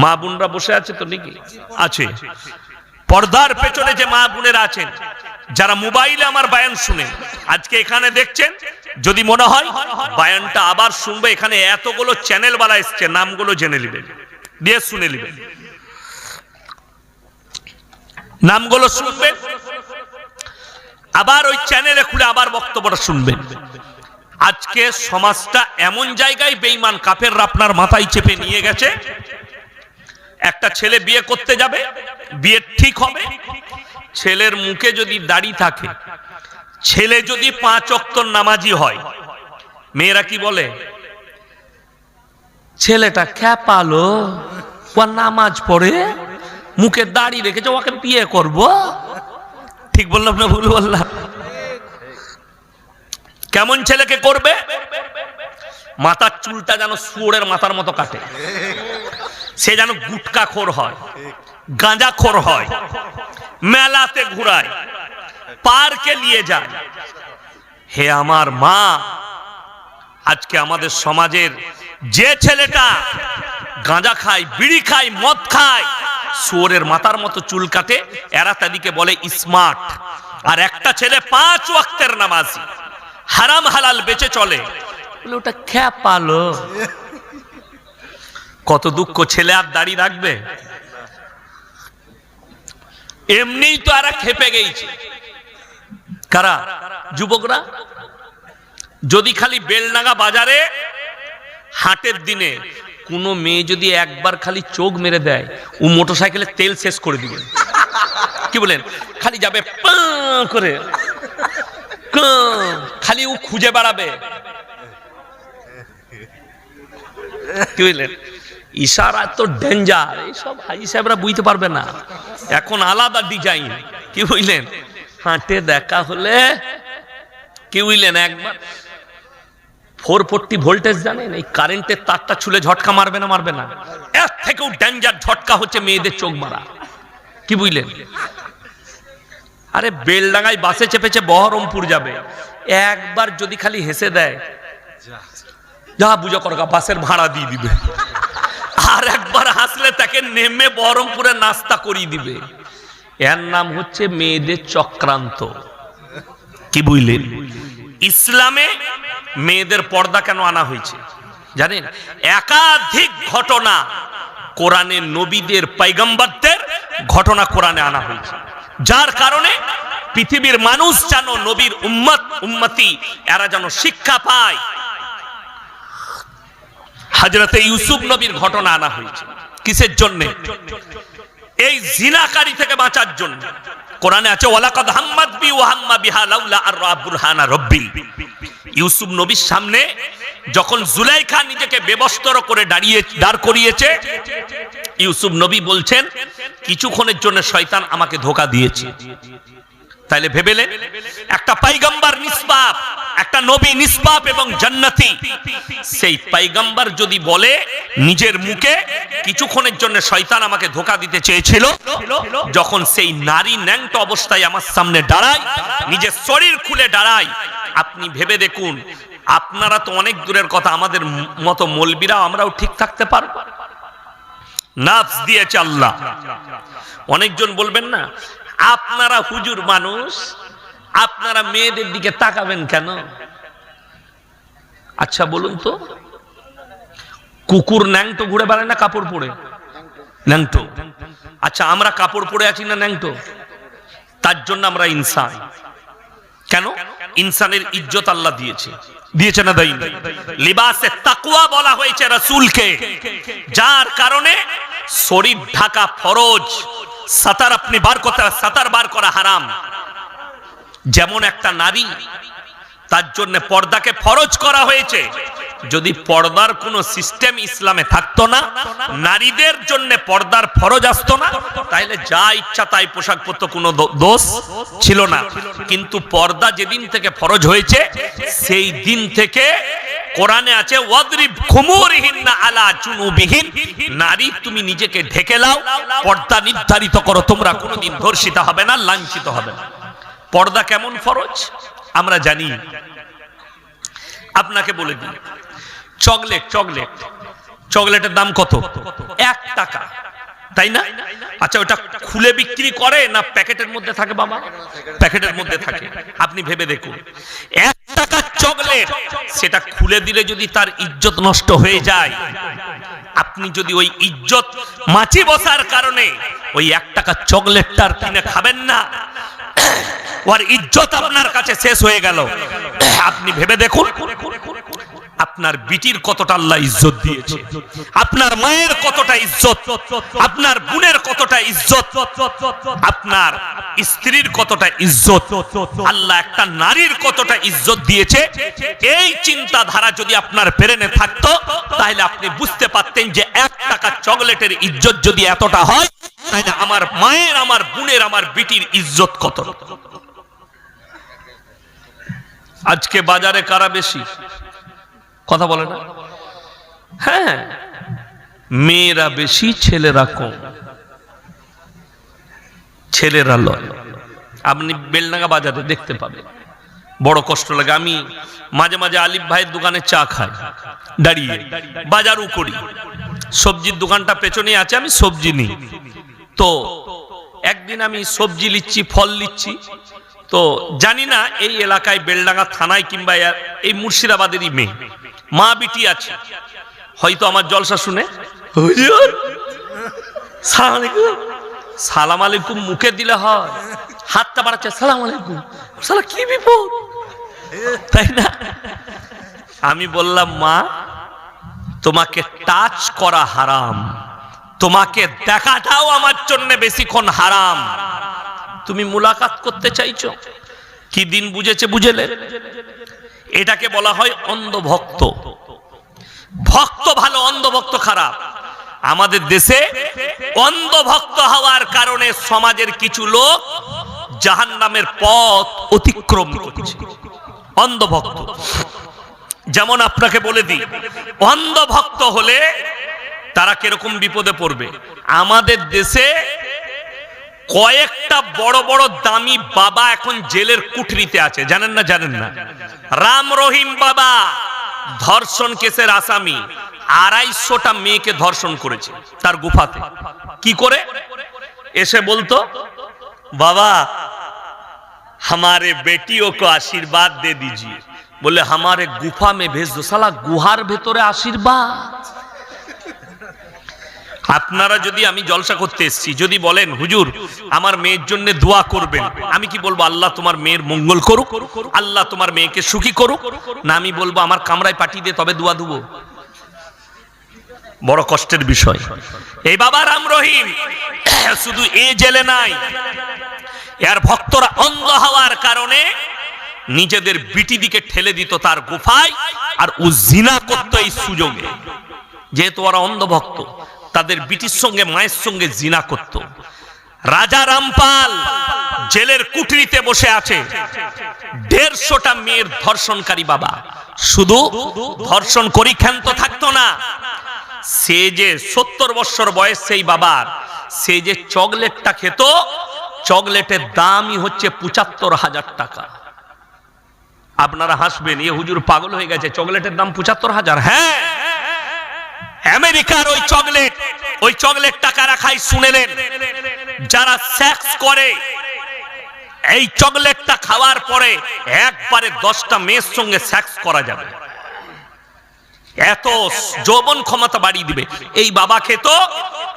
মা বোনরা বসে আছে তো নাকি? আছে। পর্দার পেছনে যে মা বোনেরা আছেন, যারা মোবাইলে আমার বায়ান শুনে আজকে এখানে দেখছেন, যদি মনে হয় বায়ানটা আবার শুনবে, এখানে এতগুলো চ্যানেল বালা এসছে, নামগুলো জেনে নেবেন, দিয়ে শুনে নেবেন, নামগুলো শুনবেন, আবার ওই চ্যানেলে খুলে আবার বক্তব্যটা শুনবেন। আজকে সমাজটা এমন জায়গায় বেঈমান কাফেররা আপনার মাথায় চেপে নিয়ে গেছে। একটা ছেলে বিয়ে করতে যাবে, বিয়ে ঠিক হবে, ছেলের মুখে যদি দাড়ি থাকে, ছেলে যদি 5 ওয়াক্ত নামাজি হয়, মেয়েরা কি বলে? ছেলেটা খ্যাপালো, ও নামাজ পড়ে, মুখে দাড়ি রেখেছে, ওকে বিয়ে করব। ঠিক বললাম না ভুল বললাম? কেমন ছেলেকে করবে? মাথার চুলটা যেন শুয়োরের মাথার মতো কাটে, সে যেন গুটকাখোর হয়, গাঁজাখোর হয়, মেলাতে ঘুরায়, পার্কে নিয়ে যায়। হে আমার মা, আজকে আমাদের সমাজের যে ছেলেটা গাঁজা খায়, বিড়ি খায়, মদ খায়, শুয়োরের মাথার মতো চুল কাটে, এরা তাদেরকে বলে স্মার্ট। আর একটা ছেলে 5 ওয়াক্তের নামাজি, হারাম হালাল বেঁচে চলে, বলে ওটা খ্যাপালো। কত দুঃখ! ছেলে আর দাড়ি রাখবে? এমনিই তো এরা খেপে গেছে। কারা? যুবকরা। যদি খালি বেলডাঙ্গা বাজারে হাটের দিনে কোনো মেয়ে যদি একবার খালি চোখ মেরে দেয়, ও মোটরসাইকেলে তেল শেষ করে দিবে। কি বলেন? খালি যাবে করে, খালি ও খুঁজে বেড়াবে। কি বললেন? ইশারা তো ডেঞ্জার, এইসব হাজি সাহেবরা বুঝতে পারবে না, এখন আলাদা ডিজাইন। কি বুঝলেন? হাটে দেখা হলে, কি বুঝলেন, একবার 440 ভোল্টেজ জানেন, এই কারেন্টের তারটা ছুলে ঝটকা মারবে না? মারবে না? এর থেকেও ডেঞ্জার ঝটকা হচ্ছে মেয়েদের চোখ মারা। কি বুঝলেন? আরে বেলডাঙ্গায় বাসে চেপেছে, বহরমপুর যাবে, একবার যদি খালি হেসে দেয়, যা বুঝা করগা, বাসের ভাড়া দিয়ে দিবে। আর একবার হাসলে তাকে নেমে বহরমপুরে নাস্তা করিয়ে দিবে। এর নাম হচ্ছে মেয়েদের চক্রান্ত। কি বুঝলেন? ইসলামে মেয়েদের পর্দা কেন আনা হয়েছে জানেন? একাধিক ঘটনা কোরআনে, নবীদের, পয়গম্বরদের ঘটনা কোরআনে আনা হয়েছে, যার কারণে পৃথিবীর মানুষ যেন, নবীর উম্মতি, এরা যেন শিক্ষা পায়। হযরতে ইউসুফ নবীর ঘটনা আনা হয়েছে কিসের জন্য? এই জিনাকারী থেকে বাঁচার জন্য। কোরআনে আছে, ওয়ালাকাদ হাম্মাত বি ওয়া হাম্মা বিহা লাউলা আর বুরহানা রাব্বি। ইউসুফ নবীর সামনে যখন জুলাইখা নিজেকে বেবস্ত্র করে দাঁড় করিয়েছে, ইউসুফ নবী বলছেন, কিছুক্ষণের জন্য শয়তান আমাকে ধোঁকা দিয়েছে। তাইলে ভেবেলেন, একটা পয়গম্বর নিষ্পাপ, একটা নবী নিষ্পাপ এবং জান্নাতি, সেই পয়গম্বর যদি বলে নিজের মুখে, কিছুক্ষণের জন্য শয়তান আমাকে ধোঁকা দিতে চেয়েছিল, যখন সেই নারী ন্যাংট অবস্থায় আমার সামনে দাঁড়ায়, নিজের শরীর খুলে দাঁড়ায়, আপনি ভেবে দেখুন, আপনারা তো অনেক দূরের কথা, আমাদের মতো মৌলবীরা আমরাও ঠিক থাকতে পারব? নাফস দিয়েছে আল্লাহ। অনেকজন বলবেন না, আপনারা হুজুর মানুষ, আপনারা মেয়েদের দিকে তাকাবেন কেন? আচ্ছা বলুন তো, কুকুর ন্যাংটো ঘুরে বেড়ায় না কাপড় পরে? ন্যাংটো। আচ্ছা, আমরা কাপড় পরে আছি না ন্যাংটো? তার জন্য আমরা ইনসান। কেন? ইনসানের ইজ্জত আল্লাহ দিয়েছে, দিয়েছে না দেয়নি? লিবাসে তাকওয়া বলা হয়েছে রাসূলকে, যার কারণে শরীর ঢাকা ফরজ, সাতার আপনি বার করতে, সাতার বার করা হারাম। যেমন একটা নারী, তার জন্য পর্দাকে ফরজ করা হয়েছে। যদি পর্দার কোনো সিস্টেম ইসলামে থাকতো না, নারীদের জন্য পর্দার ফরজ আসতো না, তাইলে যা ইচ্ছা তাই পোশাক পরতো, কোনো দোষ ছিল না। কিন্তু পর্দা যেদিন থেকে ফরজ হয়েছে, সেই দিন থেকে কোরআনে আছে, ওয়াদরিব খুমুরিহিন্না আলা জুনুবিহিন, নারী তুমি নিজেকে ঢেকে নাও, পর্দা নির্ধারিত করো, তোমরা কোনোদিন ধর্ষিত হবে না, লাঞ্ছিত হবে না। পর্দা কেমন ফরজ আমরা জানি। আপনাকে বলে দিই, চকলেট চকলেটের দাম কত? 1 টাকা, তাই না? আচ্ছা, ওটা খুলে বিক্রি করে না প্যাকেটের মধ্যে থাকে বাবা? প্যাকেটের মধ্যে থাকে। আপনি ভেবে দেখুন, 1 টাকার চকলেট, সেটা খুলে দিলে যদি তার ইজ্জত নষ্ট হয়ে যায়, আপনি যদি ওই ইজ্জত মাছি বসার কারণে ওই 1 টাকার চকলেটটার কিনে খাবেন না, ওর ইজ্জত আপনার কাছে শেষ হয়ে গেল। আপনি ভেবে দেখুন, আপনার বিটির কতটা আল্লাহ ইজ্জত দিয়েছে, আপনার মায়ের কতটা ইজ্জত, আপনার বোনের কতটা ইজ্জত, আপনার স্ত্রীর কতটা ইজ্জত, আল্লাহ একটা নারীর কতটা ইজ্জত দিয়েছে। এই চিন্তাধারা যদি আপনার ব্রেনে থাকতো, তাহলে আপনি বুঝতে পারতেন যে 1 টাকা চকলেটের ইজ্জত যদি এতটা হয়, তাহলে আমার মায়ের, আমার বোনের, আমার বিটির ইজ্জত কত। আজকে বাজারে কারা বেশি? কথা বলে না? হ্যাঁ, মেয়েরা বেশি, ছেলেরা কম। ছেলেরা লয়। আপনি বেলডাঙ্গা বাজারে দেখতে পাবেন, বড় কষ্ট লাগে। আমি মাঝে মাঝে আলিফ ভাইয়ের দোকানে চা খাই, দাঁড়িয়ে বাজারও করি। সবজির দোকানটা পেছনে আছে, আমি সবজি নিই। তো একদিন আমি সবজি নিচ্ছি, ফল নিচ্ছি, তো জানি না এই এলাকায় বেলডাঙ্গা থানায় কিংবা এই মুর্শিদাবাদেরই মেয়ে, মা বিটি আছে, হয়তো আমার জলসা শুনে হুজুর সালাম আলাইকুম, সালাম আলাইকুম মুখে দিলে হয়, হাতটা বাড়াচ্ছে সালাম আলাইকুম, সালা কি বিপদ, তাই না? আমি বললাম, মা তোমাকে টাচ করা হারাম, তোমাকে দেখাটাও আমার জন্য বেশিক্ষণ হারাম। তুমি মুলাকাত করতে চাইছো, কি দিন বুঝেছে বুঝেলে? এটাকে বলা হয় অন্ধভক্ত। ভক্ত ভালো, অন্ধভক্ত খারাপ। আমাদের দেশে অন্ধভক্ত হওয়ার কারণে সমাজের কিছু লোক জাহান্নামের পথ অতিক্রম করছে। অন্ধভক্ত যেমন আপনাকে বলে দিই, অন্ধভক্ত হলে তারা কিরকম বিপদে পড়বে। আমাদের দেশে কয়েকটা বড় বড় দামি বাবা এখন জেলের কুঠরিতে আছে, জানেন না? জানেন না? রাম রহিম বাবা ধর্ষণ কেসের আসামি, 250টা মেয়েকে ধর্ষণ করেছে তার গুফাতে। কি করে? এসে বলতো, বাবা हमारे बेटियों को आशीर्वाद दे दीजिए। बोले हमारे गुफा में भेज दो। साला गुहार ভেতরে আশীর্বাদ। আপনারা যদি, আমি জলসা করতে এসেছি, যদি বলেন হুজুর আমার মেয়ের জন্য দোয়া করবেন, আমি কি বলবো? আল্লাহ তোমার মেয়ের মঙ্গল করুক, আল্লাহ তোমার মেয়েকে সুখী করুক? না আমি বলবো আমার কামরায় পাঠিয়ে দিয়ে তবে দোয়া দেবো? বড় কষ্টের বিষয়। এই বাবা রাম রহিম শুধু এ জেলে নাই, এর ভক্তরা অন্ধ হওয়ার কারণে নিজেদের বিটি দিকে ঠেলে দিত তার গুফায়, আর ও জিনা করত এই সুযোগে। যেহেতু ওরা অন্ধভক্ত, তাদের বিটির সঙ্গে, মায়ের সঙ্গে জিনা করত। রাজা রামপাল জেলের কুঠরিতে বসে আছে, 150টা মেয়ের ধর্ষণকারী বাবা। শুধু ধর্ষণ করি ক্ষান্ত থাকতো না, সে যে 70 বছর বয়স সেই বাবার, সে যে চকলেটটা খেত, চকলেটের দামই হচ্ছে 75,000 টাকা। আপনারা হাসবেন, এ হুজুর পাগল হয়ে গেছে, চকলেটের দাম 75,000? হ্যাঁ, আমেরিকার ওই চকলেটটা কারা খায় শুনেলেন? যারা সেক্স করে, এই চকলেটটা খাওয়ার পরে একবারে 10টা মেয়ের সঙ্গে সেক্স করা যাবে, এত যৌবন ক্ষমতা বাড়িয়ে দিবে। এই বাবা খেত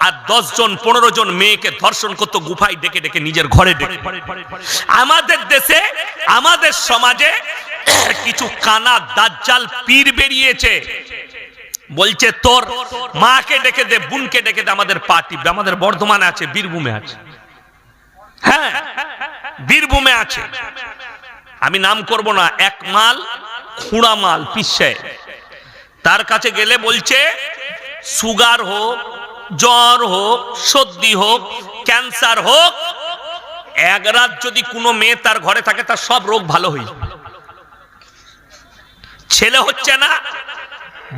আর 10 জন 15 জন মেয়েকে ধর্ষণ করতো, গুফায় ডেকে ডেকে নিজের ঘরে ডেকে। আমাদের দেশে, আমাদের সমাজে কিছু কানা দাজ্জাল পীর বেরিয়েছে, বলছে তোর মাকে ডেকে দে, বোনকে ডেকে দে, আমাদের পার্টি। আমাদের বর্ধমানে আছে, বীরভূমে আছে। হ্যাঁ, বীরভূমে আছে, আমি নাম করব না। এক মাল খুঁড়া মাল পিসে, তার কাছে গেলে বলছে সুগার হোক, জ্বর হোক, সর্দি হোক, ক্যান্সার হোক, এক রাত যদি কোনো মেয়ে তার ঘরে থাকে, তার সব রোগ ভালো হয়ে যাবে। ছেলে হচ্ছে না,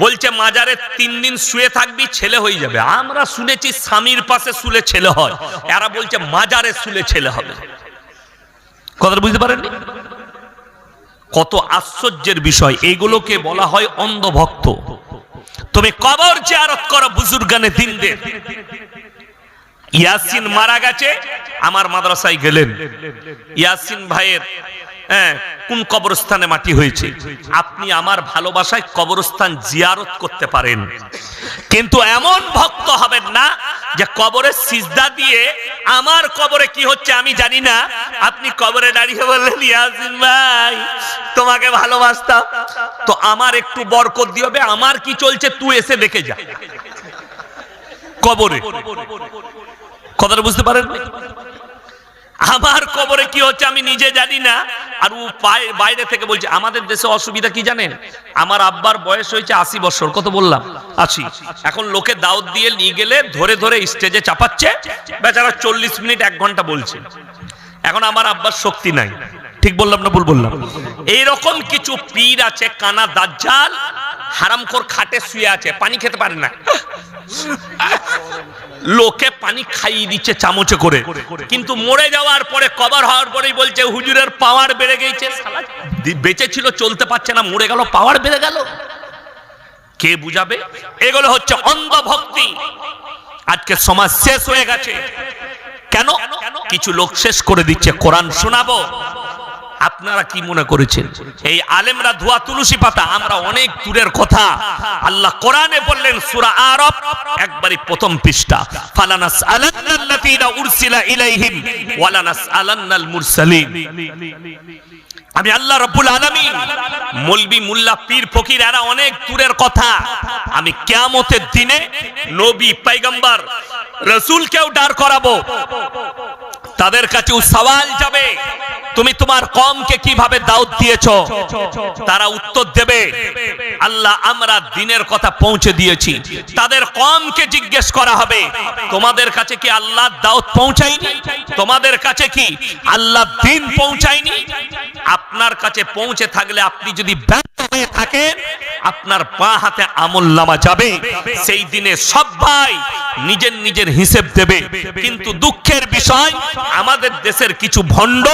বলছে মাজারে 3 দিন শুয়ে থাকবি, ছেলে হয়ে যাবে। আমরা শুনেছি স্বামীর পাশে শুলে ছেলে হয়, এরা বলছে মাজারে শুলে ছেলে হবে। কথাটা বুঝতে পারেননি? কত আশ্চর্যের বিষয়। এইগুলোকে বলা হয় অন্ধভক্ত। তুমি কবর জিয়ারত করো বুজুর্গানে দিনদের। ইয়াসিন মারা গেছে, আমার মাদ্রাসায় গেলেন, ইয়াসিন ভাইয়ের কোন কবরস্থানে মাটি হয়েছে, আপনি আমার ভালোবাসায় কবরস্থান জিয়ারত করতে পারেন, কিন্তু এমন ভক্ত হবেন না যে কবরে সিজদা দিয়ে আমার কবরে কি হচ্ছে আমি জানি না, আপনি কবরে দাঁড়িয়ে বললেন ইয়াসিন ভাই তোমাকে ভালোবাসতাম, তো আমার একটু বরকত দিবে, আমার কি চলছে তুই এসে দেখে যা। কবরে কথাটা বুঝতে পারেন? আমার কবরে কি হচ্ছে আমি নিজে জানি না, আর ও বাইরে থেকে বলছে। আমাদের দেশে অসুবিধা কি জানেন, আমার আব্বার বয়স হয়েছে 80 বছর, কত বললাম 80, এখন লোকে দাওয়াত দিয়ে নিয়ে গেলে ধরে ধরে স্টেজে চাপাচ্ছে, বেচারা 40 মিনিট 1 ঘন্টা বলছে। এখন আমার আব্বার শক্তি নাই, ঠিক বললাম না ভুল বললাম? এইরকম কিছু পীর আছে কানা দাজ্জাল, হারামখোর, খাটে শুয়ে আছে, পানি খেতে পারে না, লোকে পানি খাইয়ে দিচ্ছে চামচে করে, কিন্তু মরে যাওয়ার পরে কবর হওয়ার পরেই বলছে হুজুরের পাওয়ার বেড়ে গেছে। বেঁচে ছিল চলতে পারছে না, মরে গেল পাওয়ার বেড়ে গেল, কে বুঝাবে? এগুলো হচ্ছে অন্ধভক্তি। আজকে সমাজ শেষ হয়ে গেছে কেন? কিছু লোক শেষ করে দিচ্ছে। কোরআন শোনাবো, আপনারা কি মনে করেছেন এই আলেমরা ধোয়া তুলসী পাতা? আমরা অনেক দূরের কথা। আল্লাহ কোরআনে বললেন সূরা আরাফ একবারই প্রথম পৃষ্ঠা, ফালানাসআলান্নাল্লাযীনা উরসিলা ইলাইহিম ওয়ালানাসআলান্নাল মুরসালিন। আমি আল্লাহ রাব্বুল আলামিন, মৌলবি মুল্লা পীর ফকির এরা অনেক দূরের কথা। আমি কিয়ামতের দিনে নবী পয়গম্বর রাসূলকেও দাঁড় করাবো, তাদের কাছেও সওয়াল যাবে তুমি তোমার কওমকে কিভাবে দাওয়াত দিয়েছো, তারা উত্তর দেবে আল্লাহ আমরা দ্বীনের কথা পৌঁছে দিয়েছি। তাদের কওমকে জিজ্ঞেস করা হবে তোমাদের কাছে কি আল্লাহ দাওয়াত পৌঁছায়নি, তোমাদের কাছে কি আল্লাহ দ্বীন পৌঁছায়নি? আপনার কাছে পৌঁছে থাকলে আপনি যদি ব্যর্থ হয়ে থাকেন আপনার পা হাতে আমলনামা যাবে, সেই দিনে সবাই নিজের নিজের হিসাব দেবে। কিন্তু দুঃখের বিষয় আমাদের দেশের কিছু ভণ্ড,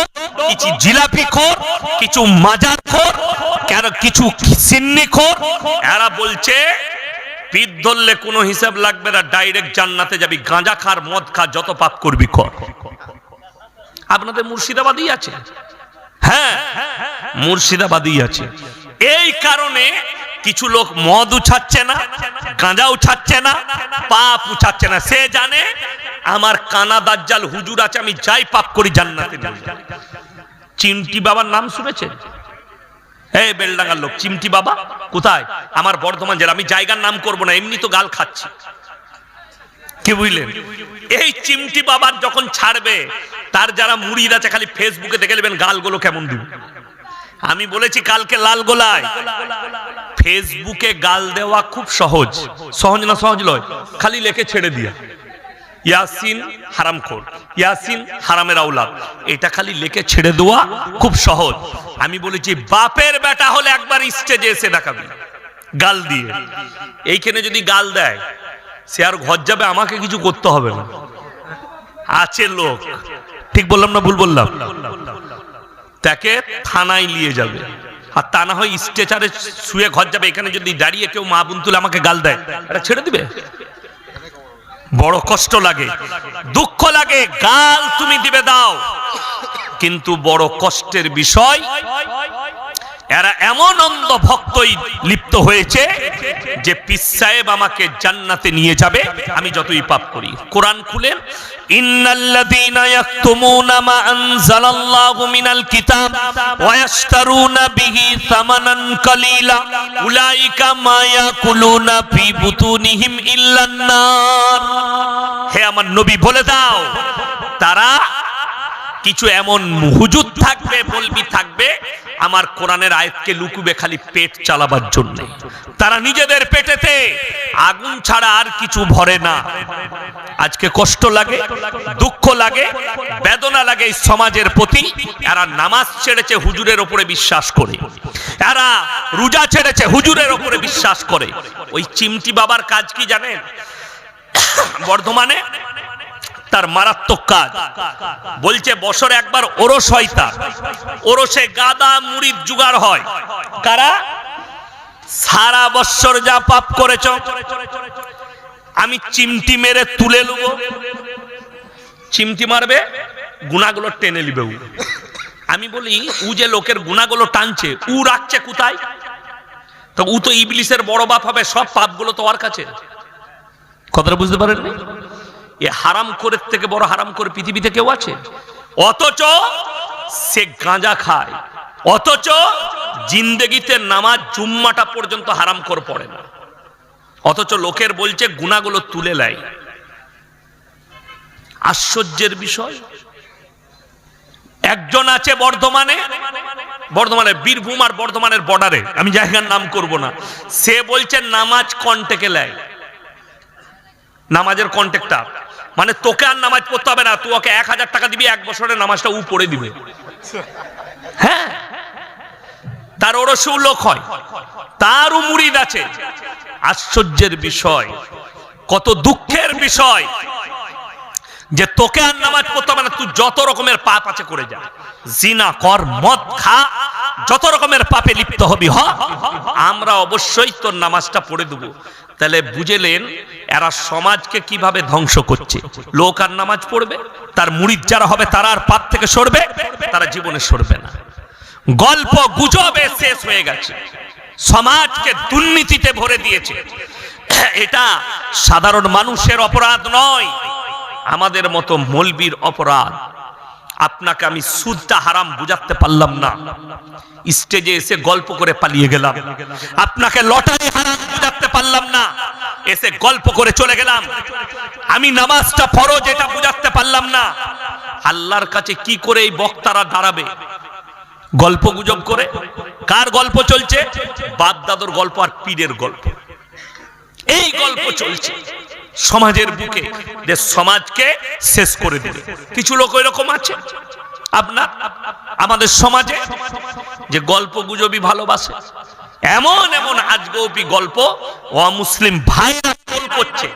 কিছু জিলাপিখোর, কিছু মাজারখোর, কিছু সিন্নিখোর, এরা বলছে পীর ধরলে কোনো হিসাব লাগবে না, ডাইরেক্ট জান্নাতে যাবি, গাঁজা খার মদ খা যত পাপ করবি কর। আপনাদের মুর্শিদাবাদই আছে, হ্যাঁ মুর্শিদাবাদই আছে। এই কারণে কিছু লোক মদ উঠাচ্ছে না, গাঁজা উঠাচ্ছে না, পাপ উঠাচ্ছে না। সে জানে আমার কানা দাজ্জাল হুজুর আছে, আমি যাই পাপ করি জান্নাতে যাব। চিমটি বাবার নাম শুনেছেন? এই বেলডাঙ্গার লোক চিমটি বাবা কোথায়? আমার বর্ধমান জেলা। আমি জায়গার নাম করব না, এমনি তো গাল খাচ্ছি, কি বুঝলেন? এই চিমটি বাবার যখন ছাড়বে, তার যারা মুরিদ আছে খালি ফেসবুকে দেখে নেবেন গালগুলো কেমন দিব। আমি বলেছি কালকে লালগোলায়, ফেসবুকে গাল দেওয়া খুব সহজ। সহজ না সহজ নয়, খালি লেখে ছেড়ে দিয়া ইয়াসিন হারামখোর, ইয়াসিন হারামের আওলাদ, এটা খালি লেখে ছেড়ে দেওয়া খুব সহজ। আমি বলেছি বাপের বেটা হলে একবার স্টেজে এসে দেখাবি গাল দিয়ে। এইখানে যদি গাল দেয় সে আর ঘর যাবে, আমাকে কিছু করতে হবে না। আছে লোক, ঠিক বললাম না ভুল বললাম? তাকে থানায় নিয়ে যাবে, আর তা না হয় স্ট্রেচারে শুয়ে ঘর যাবে। এখানে যদি দাঁড়িয়ে কেউ মা বোন তুলে আমাকে গাল দেয়, এটা ছেড়ে দিবে? বড় কষ্ট লাগে, দুঃখ লাগে। গাল তুমি দিবে দাও, কিন্তু বড় কষ্টের বিষয় এরা এমন অন্ধ ভক্তই লিপ্ত হয়েছে যে পীর সাহেব আমাকে জান্নাতে নিয়ে যাবে আমি যতই পাপ করি। কোরআন খুলেন, ইন্নাল্লাযীনা ইয়াকতুমুনা মা আনজালাল্লাহু মিনাল কিতাব ওয়া ইয়াশতারুনা বিহি সামানান কালীলা উলাইকা মা ইয়াকুলুনা ফি বুতুনিহিম ইল্লান নার। হে আমার নবী বলে দাও, তারা কিছু এমন হুজুর থাকবে, বলবি থাকবে, আমার কোরআনের আয়াতকে লুকুবে খালি পেট চালাবার জন্য। তারা নিজেদের পেটেতে আগুন ছাড়া আর কিছু ভরে না। আজকে কষ্ট লাগে, দুঃখ লাগে, বেদনা লাগে এই সমাজের প্রতি। এরা নামাজ ছেড়েছে হুজুরের উপরে বিশ্বাস করে, এরা রোজা ছেড়েছে হুজুরের উপরে বিশ্বাস করে। ওই চিমটি বাবার কাজ কি জানেন? বর্ধমানে তার মারাত্মক কাজ, বলছে বছরে একবার ওরস হয়, তার ওরসে গাদা মুরিদ জুগাড় হয়। কারা? সারা বছর যা পাপ করেছ আমি চিমটি মেরে তুলে নেব। চিমটি মারবে, গুনাহগুলো টেনে নিবে। আমি বলি ও যে লোকের গুনাহগুলো টানছে, ও রাখছে কোথায়? তো ও তো ইবলিসের বড় বাপ হবে, সব পাপগুলো তো ওর কাছে। কথাটা বুঝতে পারেন? এ হারাম করে থেকে বড় হারাম করে পৃথিবীতে কেউ আছে? অথচ সে গাঁজা খায়, অথচ জিন্দেগিতে নামাজ জুম্মাটা পর্যন্ত হারাম করে পড়ে না, অথচ লোকের বলছে গুনাহগুলো তুলে নেয়। আশ্চর্যের বিষয়। একজন আছে বর্ধমানে বীরভূম আর বর্ধমানের বর্ডারে, আমি জায়গার নাম করব না, সে বলছে নামাজ কন্টেকে নেয়। নামাজের কন্টেক্টটা মানে তোকে আর নামাজ পড়তে হবে না, তুই ওকে 1000 টাকা দিবি, 1 বছরের নামাজটা ও পড়ে দিবে। হ্যাঁ, তার ওরসেও লোক হয়, তারও মুরিদ আছে। আশ্চর্যের বিষয়, কত দুঃখের বিষয় যে তোকে আর নামাজ পড়তে হবে না, তুই যত রকমের পাপ আছে করে যা, জিনা কর, মদ খা, যত রকমের পাপে লিপ্ত হবি হ, আমরা অবশ্যই তোর নামাজটা পড়ে দেব। তাহলে বুঝলেন এরা সমাজকে কিভাবে ধ্বংস করছে। লোক আর নামাজ পড়বে, তার মুরিদ যারা হবে তারা আর পাপ থেকে সরবে, তারা জীবনে সরবে না। গল্প গুজবে শেষ হয়ে গেছে, সমাজকে দুর্নীতিতে ভরে দিয়েছে। এটা সাধারণ মানুষের অপরাধ নয়, আমাদের মতো মৌলবীর অপরাধ। আপনাকে আমি সুদটা হারাম বুঝাতে পারলাম না, স্টেজে এসে গল্প করে পালিয়ে গেলাম। আপনাকে লটারি হারাম বুঝাতে পারলাম না, এসে গল্প করে চলে গেলাম। আমি নামাজটা ফরজ এটা বুঝাতে পারলাম না। আল্লাহর কাছে কি করে এই বক্তারা দাঁড়াবে? গল্প গুজব করে। কার গল্প চলছে? বাপ দাদুর গল্প আর পীরের গল্প, এই গল্প চলছে সমাজের বুকে, যে সমাজকে শেষ করে দিবে। কিছু লোক এরকম আছে আমাদের সমাজে যে গল্প গুজবই ভালোবাসে। এমন এমন আজগবি গল্প অমুসলিম ভাইরা করছে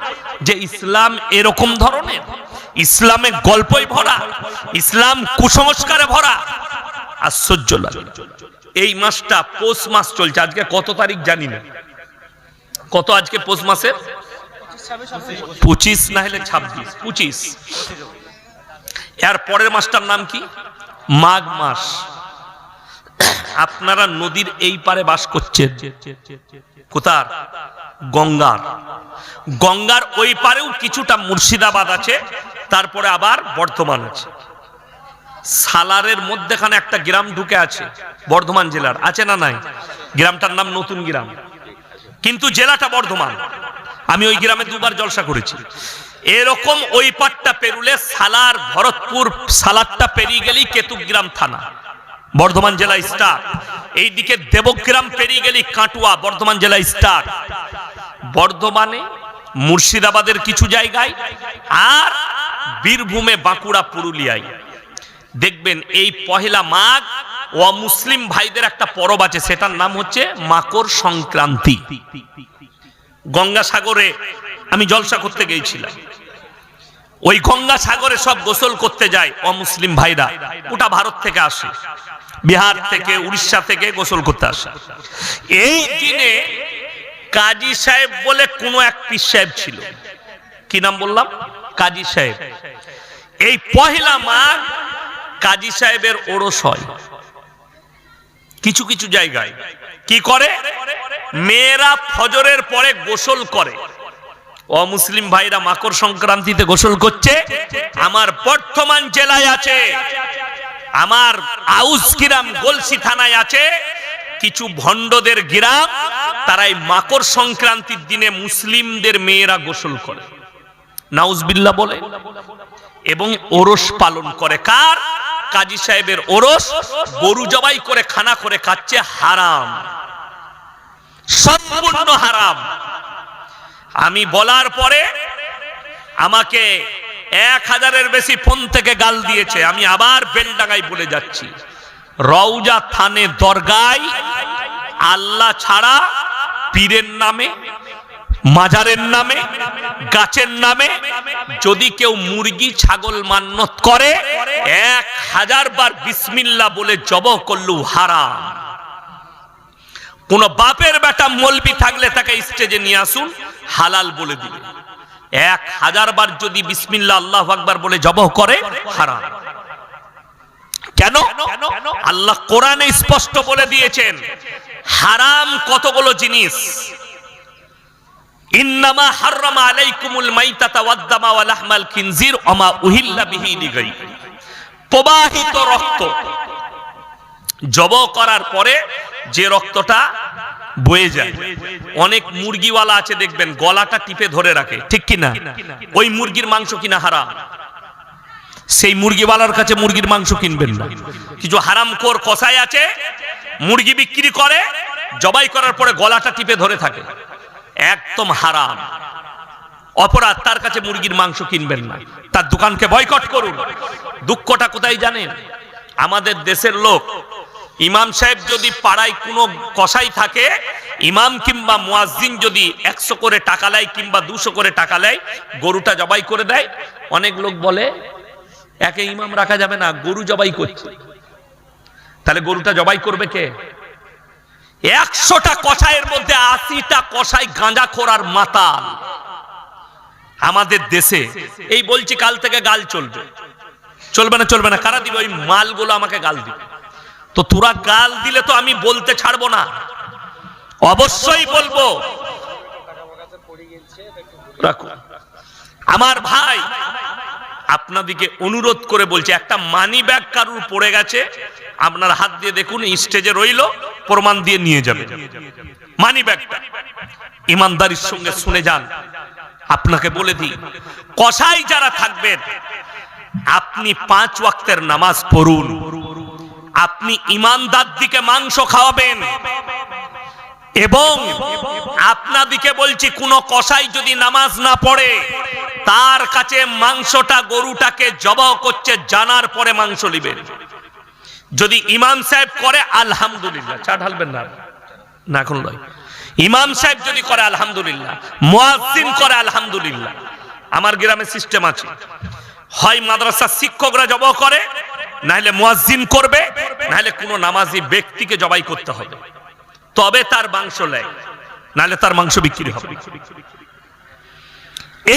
যে ইসলাম এরকম ধরনের, ইসলামে গল্পই ভরা, ইসলাম কুসংস্কারে ভরা। আশ্চর্য লাগে। এই মাসটা পৌষ মাস চলছে, আজকে কত তারিখ জানি না, কত আজকে পৌষ মাসের 25 না হলে 26, 25। এর পরের মাসটার নাম কি? মাঘ মাস। আপনারা নদীর এই পারে বাস করছেন, কোথার? গঙ্গার। গঙ্গার ওই পারেও কিছুটা মুর্শিদাবাদ আছে, তারপরে আবার বর্ধমান আছে। সালারের মধ্যেখানে একটা গ্রাম ঢুকে আছে, বর্ধমান জেলার, আছে না নাই? গ্রামটার নাম নতুন গ্রাম, কিন্তু জেলাটা বর্ধমান। আমি ওই গ্রামে 2 বার জলসা করেছি। এরকম ওই পাটটা পেরুলে সালার, ভরতপুর, সালারটা পেরিয়ে গেলেই কেতুগ্রাম থানা, বর্ধমান জেলা স্টার্ট। এইদিকে দেবগ্রাম পেরিয়ে গেলেই কাটুয়া, বর্ধমান জেলা স্টার্ট। বর্ধমানে, মুর্শিদাবাদের কিছু জায়গায়, আর বীরভূমে, বাঁকুড়া, পুরুলিয়ায় দেখবেন এই পহেলা মাঘ অমুসলিম ভাইদের একটা পরব আছে, সেটার নাম হচ্ছে মাকর সংক্রান্তি। গঙ্গাসাগরে আমি জলসা করতে গিয়েছিলাম, ওই গঙ্গাসাগরে সব গোসল করতে যায় অমুসলিম ভাইরা, ওটা ভারত থেকে আসে, বিহার থেকে, উড়িষ্যা থেকে গোসল করতে আসে। এই দিনে কাজী সাহেব বলে কোন এক পীর সাহেব ছিল, কি নাম বললাম? কাজী সাহেব। এই পহেলা মাঘ কাজী সাহেবের ওরস হয়। কিছু কিছু জায়গায় কি করে, মেয়েরা ফজরের পরে গোসল করে। অমুসলিম ভাইরা মাকর সংক্রান্তিতে গোসল করছে। আমার বর্ধমান জেলায় আছে, আমার আউস গ্রাম গলসি থানায় আছে কিছু ভণ্ডদের গ্রাম, তারা এই মাকর সংক্রান্তির দিনে মুসলিমদের মেয়েরা গোসল করে, নাউজবিল্লাহ বলে, এবং ওরস পালন করে। কার? কাজী সাহেবের ওরস। গরু জবাই করে খানা করে খাচ্ছে, হারাম, সম্পূর্ণ হারাম। আমি বলার পরে আমাকে 1000-এর বেশি ফোন থেকে গাল দিয়েছে। আমি আবার বেলডাঙ্গায় বলে যাচ্ছি, রওজা থানে দরগায় আল্লাহ ছাড়া পীরের নামে, মাজারের নামে, গাছের নামে যদি কেউ মুরগি ছাগল মান্নত করে 1000 বার বিসমিল্লাহ বলে জবাহ করলেও হারাম। কোন বাপের বেটা মলবি থাকলে তাকে স্টেজে নিয়ে আসুন, হালাল বলে দিবে। 1000 বার যদি বিসমিল্লাহ আল্লাহু আকবার বলে জবাহ করে, হারাম। কেন? আল্লাহ কোরআনে স্পষ্ট বলে দিয়েছেন হারাম কতগুলো জিনিস। ইন্নামা হাররামা আলাইকুমুল মাইতাতা ওয়াদ-দামা ওয়া লাহমাল খিনজির ওয়া মা উহিল্লা বিহি লিগাইরি। প্রবাহিত রক্ত জবাহ করার পরে যে রক্তটা বয়ে যায়, অনেক মুরগিওয়ালা আছে দেখবেন গলাটা টিপে ধরে রাখে, ঠিক কি না? ওই মুরগির মাংস কিনা হারাম। সেই মুরগিওয়ালার কাছে মুরগির মাংস কিনবেন না। কিছু হারামখোর কসাই আছে মুরগি বিক্রি করে, জবাই করার পরে গলাটা টিপে ধরে থাকে, একদম হারাম, অপরাধ। তার কাছে মুরগির মাংস কিনবেন না, তার দোকানকে বয়কট করুন। দুঃখটা কোথায় জানেন? আমাদের দেশের লোক, ইমাম সাহেব যদি পাড়ায় কোনো কসাই থাকে, ইমাম কিংবা মুয়াজ্জিন যদি 100 করে টাকা নেয় কিংবা 200 করে টাকা নেয়, গরুটা জবাই করে দেয়। অনেক লোক বলে একে ইমাম রাখা যাবে না, গরু জবাই করছে। তাহলে গরুটা জবাই করবে কে? 100টা কসাইয়ের মধ্যে 80টা কসাই গাঁজাখোর আর মাতাল আমাদের দেশে। এই বলছি কাল থেকে গাল চলবে, চলবে না? চলবে না। কারা দিবে? ওই মালগুলো আমাকে গাল দিবে। তো তোরা গাল দিলে তো আমি বলতে ছাড়বো না, অবশ্যই বলবো। রাখো আমার ভাই, আপনাদেরকে অনুরোধ করে বলছি, একটা মানি ব্যাগ কারুর পড়ে গেছে, আপনার হাত দিয়ে দেখুন, স্টেজে রইলো, প্রমাণ দিয়ে নিয়ে যাবে মানি ব্যাগটা। ইমানদারির সঙ্গে শুনে যান। আপনাকে বলে দিই, কসাই যারা থাকবেন, আপনি 5 ওয়াক্তের নামাজ পড়ুন, আপনি ইমানদার দিকে মাংস খাওয়াবেন। এবং আপনাদিকে বলছি, কোন কসাই যদি নামাজ না পড়ে, তার কাছে মাংসটা, গরুটাকে জবাহ করছে জানার পরে মাংস নেবেন। যদি ইমাম সাহেব করে আলহামদুলিল্লাহ, চা ঢালবেন না, না এখন নয়। ইমাম সাহেব যদি করে আলহামদুলিল্লাহ, মুয়াজ্জিন করে আলহামদুলিল্লাহ। আমার গ্রামে সিস্টেম আছে, হয় মাদ্রাসার শিক্ষকরা জবাহ করে, নাহলে মুয়াজ্জিন করবে, নাহলে কোনো নামাজি ব্যক্তিকে জবাই করতে হবে, তবে তার মাংস নেয়, নাহলে তার মাংস বিক্রি হবে।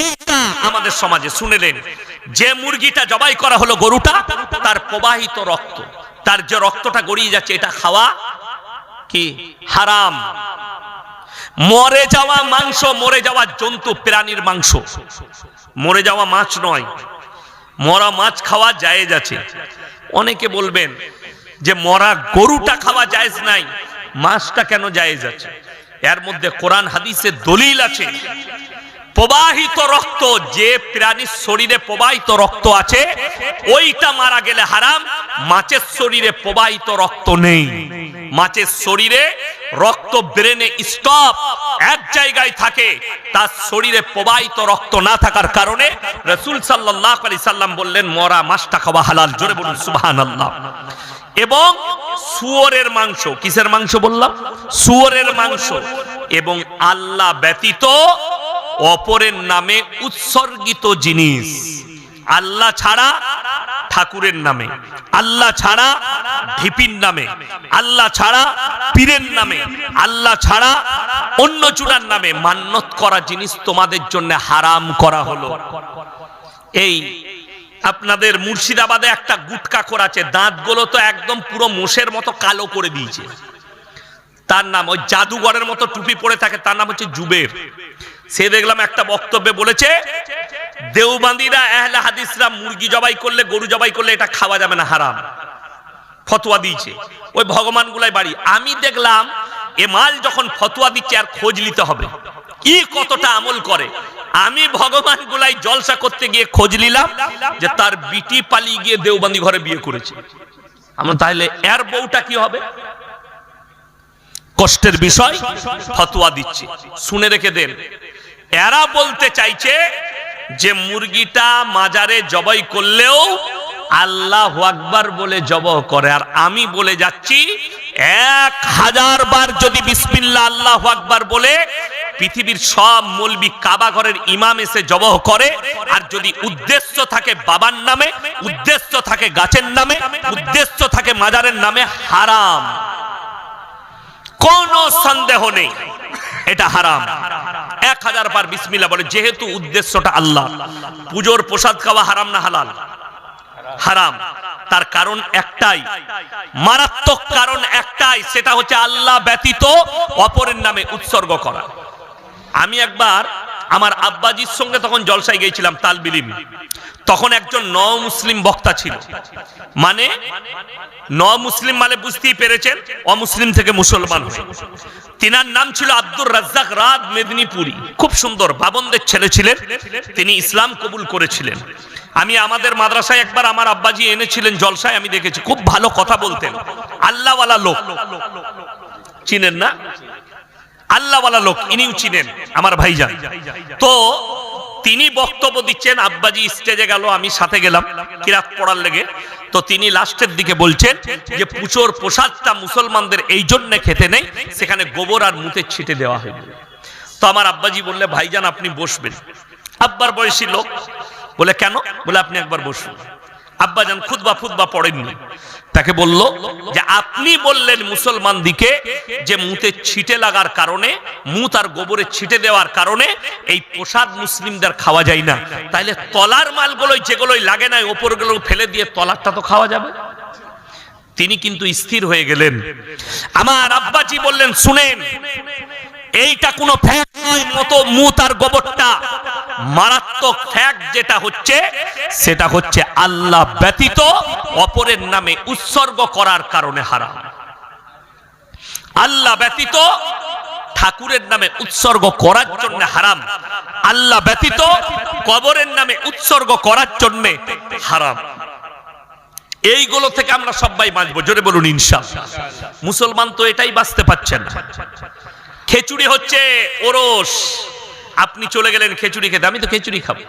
এইটা আমাদের সমাজে শুনেলেন, যে মুরগিটা জবাই করা হলো, গরুটা, তার প্রবাহিত রক্ত, তার যে রক্তটা গড়িয়ে যাচ্ছে, এটা খাওয়া কি হারাম। মরে যাওয়া মাংস, মরে যাওয়া জন্তু প্রাণীর মাংস, মরে যাওয়া মাছ নয়। মরা মাছ খাওয়া জায়েজ আছে। অনেকে বলবেন যে মরা গরুটা খাওয়া জায়েজ নাই, মাছটা কেন জায়েজ আছে? এর মধ্যে কোরআন হাদিসের দলিল আছে। প্রবাহিত রক্ত, যে প্রাণীর শরীরে প্রবাহিত রক্ত আছে, ওইটা মারা গেলে হারাম। মাছের শরীরে প্রবাহিত রক্ত নেই, মাছের শরীরে রক্ত ব্রেনে স্টপ, এক জায়গায় থাকে। তার শরীরে প্রবাহিত রক্ত না থাকার কারণে রাসূল সাল্লাল্লাহু আলাইহি সাল্লাম বললেন, মরা মাছটা খাওয়া হালাল। জোরে বলুন সুবহানাল্লাহ। এবং শুয়োরের মাংস, কিসের মাংস বললাম? শুয়োরের মাংস। এবং আল্লাহ ব্যতীত অপরের নামে উৎসর্গিত জিনিস, আল্লাহ ছাড়া ঠাকুরের নামে, আল্লাহ ছাড়া ঢিপির নামে, আল্লাহ ছাড়া পীরের নামে, আল্লাহ ছাড়া অন্য চূড়ার নামে মান্যত করা জিনিস তোমাদের জন্য হারাম করা হলো। এই আপনাদের মুর্শিদাবাদে একটা গুটকাখোর আছে, দাঁতগুলো তো একদম পুরো মোষের মতো কালো করে দিয়েছে। তার নাম, ওই জাদুঘরের মতো টুপি পরে থাকে, তার নাম হচ্ছে জুবের। সে দেখলাম একটা বক্তব্যে বলেছে, দেওবন্দিরা, আহলে হাদিসরা মুরগি জবাই করলে, গরু জবাই করলে এটা খাওয়া যাবে না, হারাম। ফতোয়া দিয়েছে। ওই ভগবান গুলাই বাড়ি। আমি দেখলাম এ মাল যখন ফতোয়া দিচ্ছে, আর খোঁজ নিতে হবে কি কতটা আমল করে। আমি ভগবান গুলাই জলসা করতে গিয়ে খোঁজ নিলাম যে তার বিটি পালিয়ে গিয়ে দেওবন্দি ঘরে বিয়ে করেছে। আমরা তাহলে এর বউটা কি হবে? কষ্টের বিষয়, ফতোয়া দিচ্ছে, শুনে রেখে দেন। এরা বলতে চাইছে যে মুরগিটা মাজারে জবাই করলেও আল্লাহু আকবার বলে জবাই করে। আর আমি বলে যাচ্ছি, 1000 বার যদি বিসমিল্লাহ আল্লাহু আকবার বলে পৃথিবীর সব মৌলবি কাবা ঘরের ইমাম এসে জবাহ করে, আর যদি উদ্দেশ্য থাকে বাবার নামে, উদ্দেশ্য থাকে গাছের নামে, উদ্দেশ্য থাকে মাজারের নামে, হারাম। কোনো সন্দেহ নেই এটা হারাম। 1000 বার বিসমিল্লাহ বলে, যেহেতু উদ্দেশ্যটা আল্লাহ। পুজোর প্রসাদ খাওয়া হারাম না হালাল? হারাম। তার কারণ একটাই, মারাত্মক কারণ একটাই, সেটা হচ্ছে আল্লাহ ব্যতীত অপরের নামে উৎসর্গ করা। আমি একবার আমার আব্বাজির সঙ্গে তখন জলসায় গিয়েছিলাম তালবিলিম। তখন একজন মুসলিম বক্তা ছিল, মানে মুসলিম মানে বুঝতেই পেরেছেন, অমুসলিম থেকে মুসলমান হয়ে। তিনার নাম ছিল আব্দুর রাজ্জাক রাত মেদিনীপুরি। খুব সুন্দর বাবনদের ছেলে ছিলেন, তিনি ইসলাম কবুল করেছিলেন। আমি আমাদের মাদ্রাসায় একবার আমার আব্বাজি এনেছিলেন জলসায়, আমি দেখেছি খুব ভালো কথা বলতেন। আল্লাহওয়ালা লোক, চিনেন না? আল্লাহওয়ালা লোক, ইনিও চিনেন আমার ভাইজান। তো তিনি বক্তব্য দিচ্ছেন, আব্বাজি স্টেজে গেল, আমি সাথে গেলাম কিরাত পড়ার লেগে। তো তিনি লাস্টের দিকে বলছেন যে পুজোর প্রসাদটা মুসলমানদের এই জন্য খেতে নেই, সেখানে গোবর আর মুতের ছিটে দেওয়া হয়ে। তো আমার আব্বাজি বললে, ভাইজান আপনি বসবেন। আব্বার বয়সী লোক বলে, কেন? বলে আপনি একবার বসুন। আব্বাজান খুতবা পড়েননি। তাকে বলল যে আপনি বললেন মুসলমান দিকে যে মুতে ছিটে লাগার কারণে, মুত আর গোবরে ছিটে দেওয়ার কারণে এই প্রসাদ মুসলিমদের খাওয়া যায় না, তাইলে তলার মালগুলো যেগুলোই লাগে না ওপরগুলো ফেলে দিয়ে তলারটা তো খাওয়া যাবে। তিনি কিন্তু স্থির হয়ে গেলেন। আমার আব্বাজি বললেন, শুনেন, এইটা কোনো ফ্যাক্ট নয়, মতো মুত আর গোবরটা মারাত্মক ফ্যাক্ট যেটা হচ্ছে সেটা হচ্ছে আল্লাহ ব্যতীত অপরের নামে উৎসর্গ করার কারণে হারাম। আল্লাহ ব্যতীত ঠাকুরের নামে উৎসর্গ করার জন্য হারাম, আল্লাহ ব্যতীত কবরের নামে উৎসর্গ করার জন্য হারাম। এইগুলো থেকে আমরা সবাই বাঁচবো, জোরে বলুন ইনশাআল্লাহ। মুসলমান তো এটাই বাঁচতে পারছেন না। খিচুড়ি হচ্ছে ওরস, আপনি চলে গেলেন খিচুড়ি খেতে, আমি তো খিচুড়ি খাবো,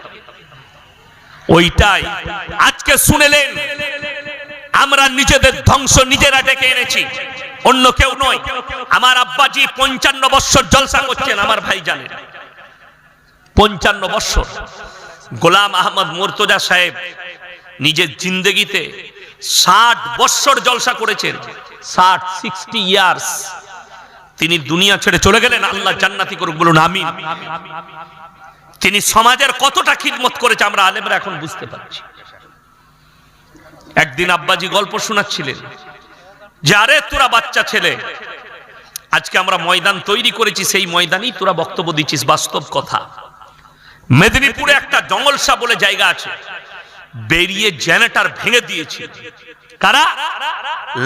ওইটাই আজকে শুনেলেন। আমরা নিজেদের ধ্বংস নিজেরা ডেকে এনেছি, অন্য কেউ নয়। আমার আব্বাজি 55 বছর জলসা করছেন, আমার ভাই জানেন 55 বছর। গোলাম আহমদ মুর্তজা সাহেব নিজের জিন্দেগিতে 60 বছর জলসা করেছেন, 60 ইয়ার্স। তিনি দুনিয়া ছেড়ে চলে গেলেন, আল্লাহ জান্নাতি করুক, বলুন আমিন। তিনি সমাজের কতটা খিদমত করেছে আমরা আলেমরা এখন বুঝতে পারছি। একদিন আব্বাজি গল্প শোনাচ্ছিলেন যে আরে তোরা বাচ্চা ছেলে, আজকে আমরা ময়দান তৈরি করেছি, সেই ময়দানেই তোরা বক্তব্য দিচ্ছিস, বাস্তব কথা। মেদিনীপুরে একটা জঙ্গলসা বলে জায়গা আছে, বেরিয়ে জেনারেটর ভেঙে দিয়েছে কারা?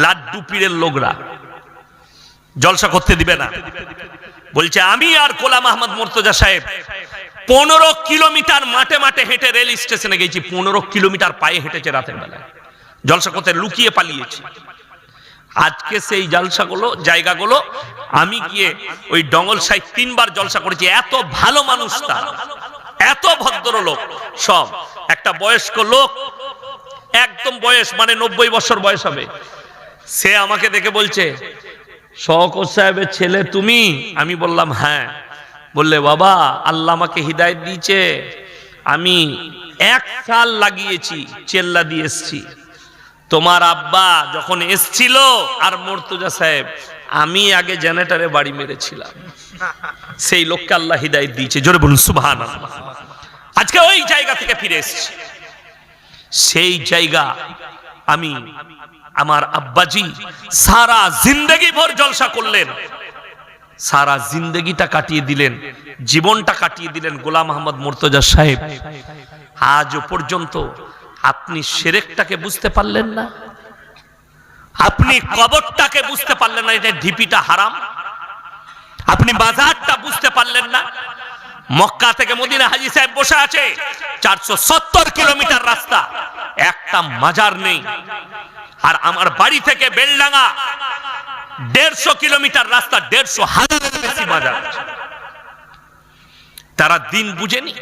লাড্ডু পীরের লোকরা। জলসা করতে দিবে না, বলছে আমি আর গোলাম আহমদ মুর্তজা সাহেব 15 কিলোমিটার মাঠে মাঠে হেঁটে রেল স্টেশনে গেছি, 15 কিলোমিটার পায়ে হেঁটেছে রাতের বেলায়, জলসা করতে লুকিয়ে পালিয়েছি। আজকে সেই জলসাগুলো জায়গাগুলো আমি গিয়ে ওই ডঙ্গলসায় 3 বার জলসা করেছি। এত ভালো মানুষ তারা, এত ভদ্রলোক সব। একটা বয়স্ক লোক, একদম বয়স মানে 90 বছর বয়স হবে, সে আমাকে দেখে বলছে, শওকত সাহেবের ছেলে তুমি? আমি বললাম হ্যাঁ। বললে, বাবা আল্লাহ আমাকে হিদায়াত দিয়েছে, আমি 1 সাল লাগিয়েছি, চেল্লা দিয়ে এসছি। তোমার আব্বা যখন এসছিল আর মুর্তজা সাহেব, আমি আগে জেনারেটরে বাড়ি মেরেছিলাম। সেই লোককে আল্লাহ হিদায়াত দিয়েছে, জোরে বলুন সুবহানাল্লাহ। আজকে ওই জায়গা থেকে ফিরে এসেছি। সেই জায়গা আমি, আমার আব্বাজি সারা জিন্দগি ভর জলসা করলেন, সারা জিন্দগিটা কাটিয়ে দিলেন, জীবনটা কাটিয়ে দিলেন গোলাম আহমদ মুর্তজা সাহেব। আজ পর্যন্ত আপনি শিরকটাকে বুঝতে পারলেন না, আপনি কবরটাকে বুঝতে পারলেন না, এটা ঢিপিটা হারাম। আপনি বাজারটা বুঝতে পারলেন না। মক্কা থেকে মদিনা হাজী সাহেব বসে আছে, 470 কিলোমিটার রাস্তা, একটা মাজার নেই। আর আমার বাড়ি থেকে বেলডাঙ্গা 150 কিলোমিটার রাস্তা, 150,000 বেশি মাজার। তারা দিন বুঝেনি।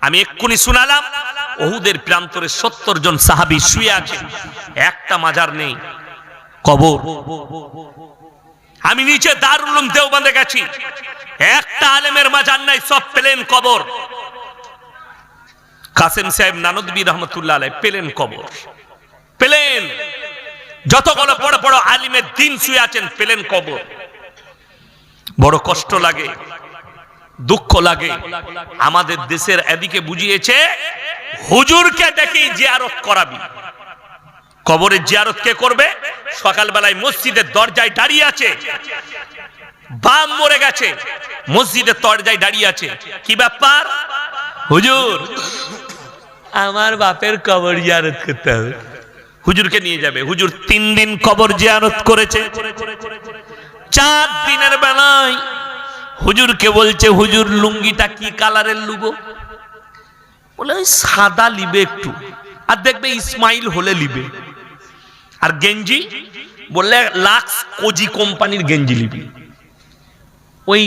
আমি এক্ষুনি শুনালাম, ওহুদের প্রান্তরে 70 জন সাহাবী শুয়ে আছে, একটা মাজার নেই, কবর। আমি নিচে দারুল উলুম দেওবন্দে গেছি, একটা আলেমের মাজার নাই, সব প্লেন কবর। কাসেম সাহেব নানদবী রহমতুল্লাহ আলাইহি প্লেন কবর, প্লেন। যতগুলো বড় বড় আলিমের দিন শুয়ে আছেন, প্লেন কবর। বড় কষ্ট লাগে, দুঃখ লাগে। আমাদের দেশের এদিকে বুঝিয়েছে হুজুরকে দেখেই জিয়ারত করাবি। কবরের জিয়ারত কে করবে? সকালবেলায় মসজিদের দরজায় দাঁড়িয়ে আছে, বাপ মরে গেছে, মসজিদের দরজায় দাঁড়িয়ে আছে, কি ব্যাপার? হুজুর আমার বাপের কবর জিয়ারত করতে হবে। হুজুরকে নিয়ে যাবে। হুজুর 3 দিন কবর জিয়ারত করেছে। 4 দিনের বেলায় হুজুরকে বলছে, হুজুর লুঙ্গিটা কি কালারের লুবো? বলে ওই সাদা লিবে একটু, আর দেখবে ইসমাইল হলে লিবে। আর গেঞ্জি বললে লাক্স কোজি কোম্পানির গেঞ্জি লিবি। ওই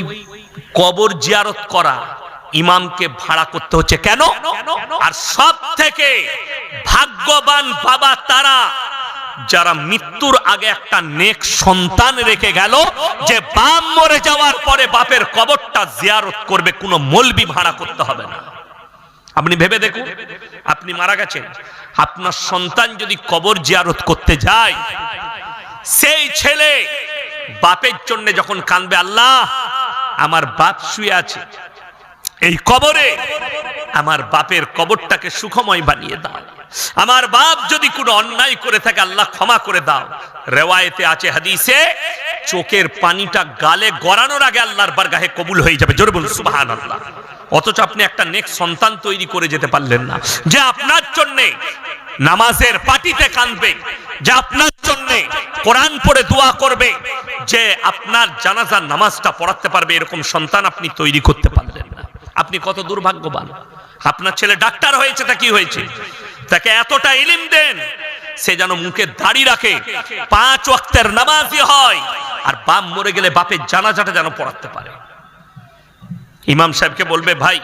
কবর জিয়ারত করা ইমামকে ভাড়া করতে হচ্ছে কেন? আর সব থেকে ভাগ্যবান বাবা তারা যারা মৃত্যুর আগে একটা নেক সন্তান রেখে গেল, যে বাপ মরে যাওয়ার পরে বাপের কবরটা জিয়ারত করবে, কোনো মলবি ভাড়া করতে হবে না। আপনি ভেবে দেখুন, আপনি মারা গেছেন, আপনার সন্তান যদি কবর জিয়ারত করতে যায়, সেই ছেলে বাপের জন্য যখন কাঁদবে, আল্লাহ আমার বাপ শুয়ে আছে এই কবরে, আমার বাপের কবরটাকে সুখময় বানিয়ে দাও, আমার বাপ যদি কোনো অন্যায় করে থাকে আল্লাহ ক্ষমা করে দাও। রেওয়ায়েতে আছে, হাদিসে, চোখের পানিটা গালে গড়ানোর আগে আল্লাহর বারগাহে কবুল হয়ে যাবে। জোরে বলুন সুবহানাল্লাহ। অথচ আপনি একটা নেক সন্তান তৈরি করে যেতে পারলেন না, যে আপনার জন্য নামাজের পাটিতে কাঁদবে, যে আপনার জন্য কোরআন পড়ে দোয়া করবে, যে আপনার জানাজার নামাজটা পড়াতে পারবে, এরকম সন্তান আপনি তৈরি করতে পারলেন না। আপনি কত দুর্ভাগ্যবান। আপনার ছেলে ডাক্তার হয়েছে, তা কি হয়েছে? তাকে এতটা ইলম দেন, সে যেন মুখে দাড়ি রাখে, 5 ওয়াক্তের নামাজি হয়, আর বাপ মরে গেলে বাপের জানাজাটা যেন পড়াতে পারে। ইমাম সাহেবকে বলবে, ভাই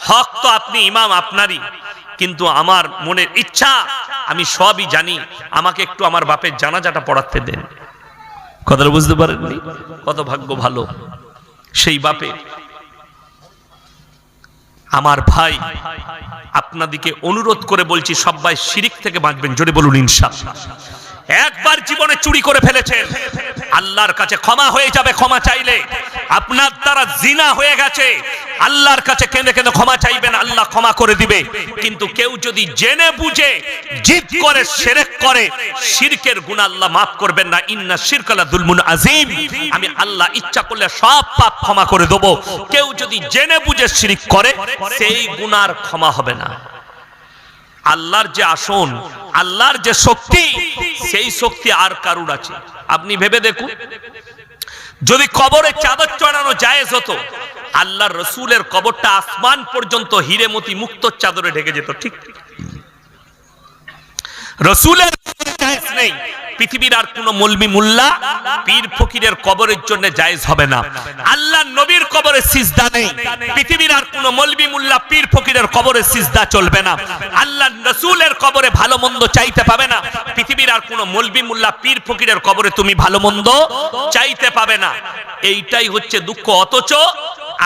হক তো আপনি ইমাম আপনারই, কিন্তু আমার মনের ইচ্ছা, আমি সবই জানি, আমাকে একটু আমার বাপের জানাজাটা পড়াতে দেন। কথাটা বুঝতে পারেননি? কত ভাগ্য ভালো সেই বাপে। আমার ভাই, আপনাদিকে অনুরোধ করে বলছি, সবাই শিরিক থেকে বাঁচবেন। জোরে বলুন ইনশাআল্লাহ। একবার জীবনে চুরি করে ফেলেছেন, আল্লাহর কাছে ক্ষমা হয়ে যাবে ক্ষমা চাইলে। আপনার দ্বারা জিনা হয়ে গেছে, আল্লাহর কাছে কেঁদে কেঁদে ক্ষমা চাইবেন, আল্লাহ ক্ষমা করে দিবে। কিন্তু কেউ যদি জেনে বুঝে জিদ করে শিরক করে, শিরকের গুনাহ আল্লাহ মাফ করবেন না। ইন্না শিরকা লাযুলমুন আযীম। আমি আল্লাহ ইচ্ছা করলে সব পাপ ক্ষমা করে দেব। কেউ যদি জেনে বুঝে শিরক করে, সেই গুনার ক্ষমা হবে না। আল্লাহর যে আসন, আল্লাহর যে শক্তি, সেই শক্তি আর কারুর আছে? আপনি ভেবে দেখুন, যদি কবরে চাদর চড়ানো জায়েজ হতো, আল্লাহর রসুলের কবরটা আসমান পর্যন্ত হিরে মতি মুক্ত চাদরে ঢেকে যেত। ঠিক রসুলের জায়েজ নেই, পৃথিবীর আর কোন মলবি মুল্লা পীর ফকিরের কবরের জন্য জায়েজ হবে না। আল্লাহর নবীর কবরে সিজদা নেই, পৃথিবীর আর কোন মলবি মুল্লা পীর ফকিরের কবরে সিজদা চলবে না। আল্লাহর রাসূলের কবরে ভালো মন্দ চাইতে পাবে না, পৃথিবীর আর কোন মলবি মুল্লা পীর ফকিরের কবরে তুমি ভালো মন্দ চাইতে পাবে না। এইটাই হচ্ছে দুঃখ। অথচ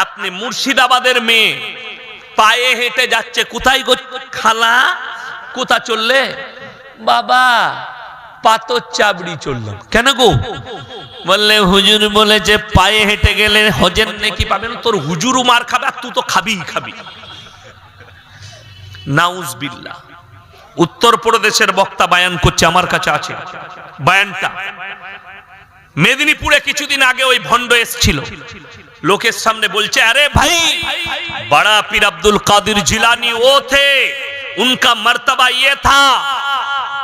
আপনি মুর্শিদাবাদের মেয়ে পায়ে হেঁটে যাচ্ছে, কোথায় গো খালা? কোথা চললে? বাবা পাথর চাবড়ি চললাম। কেন গো? বললে হুজুর বলেছে পায়ে হেঁটে গেলে হজের নেকি পাবেন। তোর হুজুরও মার খাবে, আর তুই তো খাবি। নাউজবিল্লাহ। উত্তরপ্রদেশের বক্তা বায়ান করছে, আমার কাছে আছে বায়ানটা। মেদিনীপুরে কিছুদিন আগে ওই ভণ্ড এসেছিল, লোকের সামনে বলছে, अरे भाई बड़ा पीर अब्दुल कादिर जिलानी वो थे, उनका मर्तबा ये था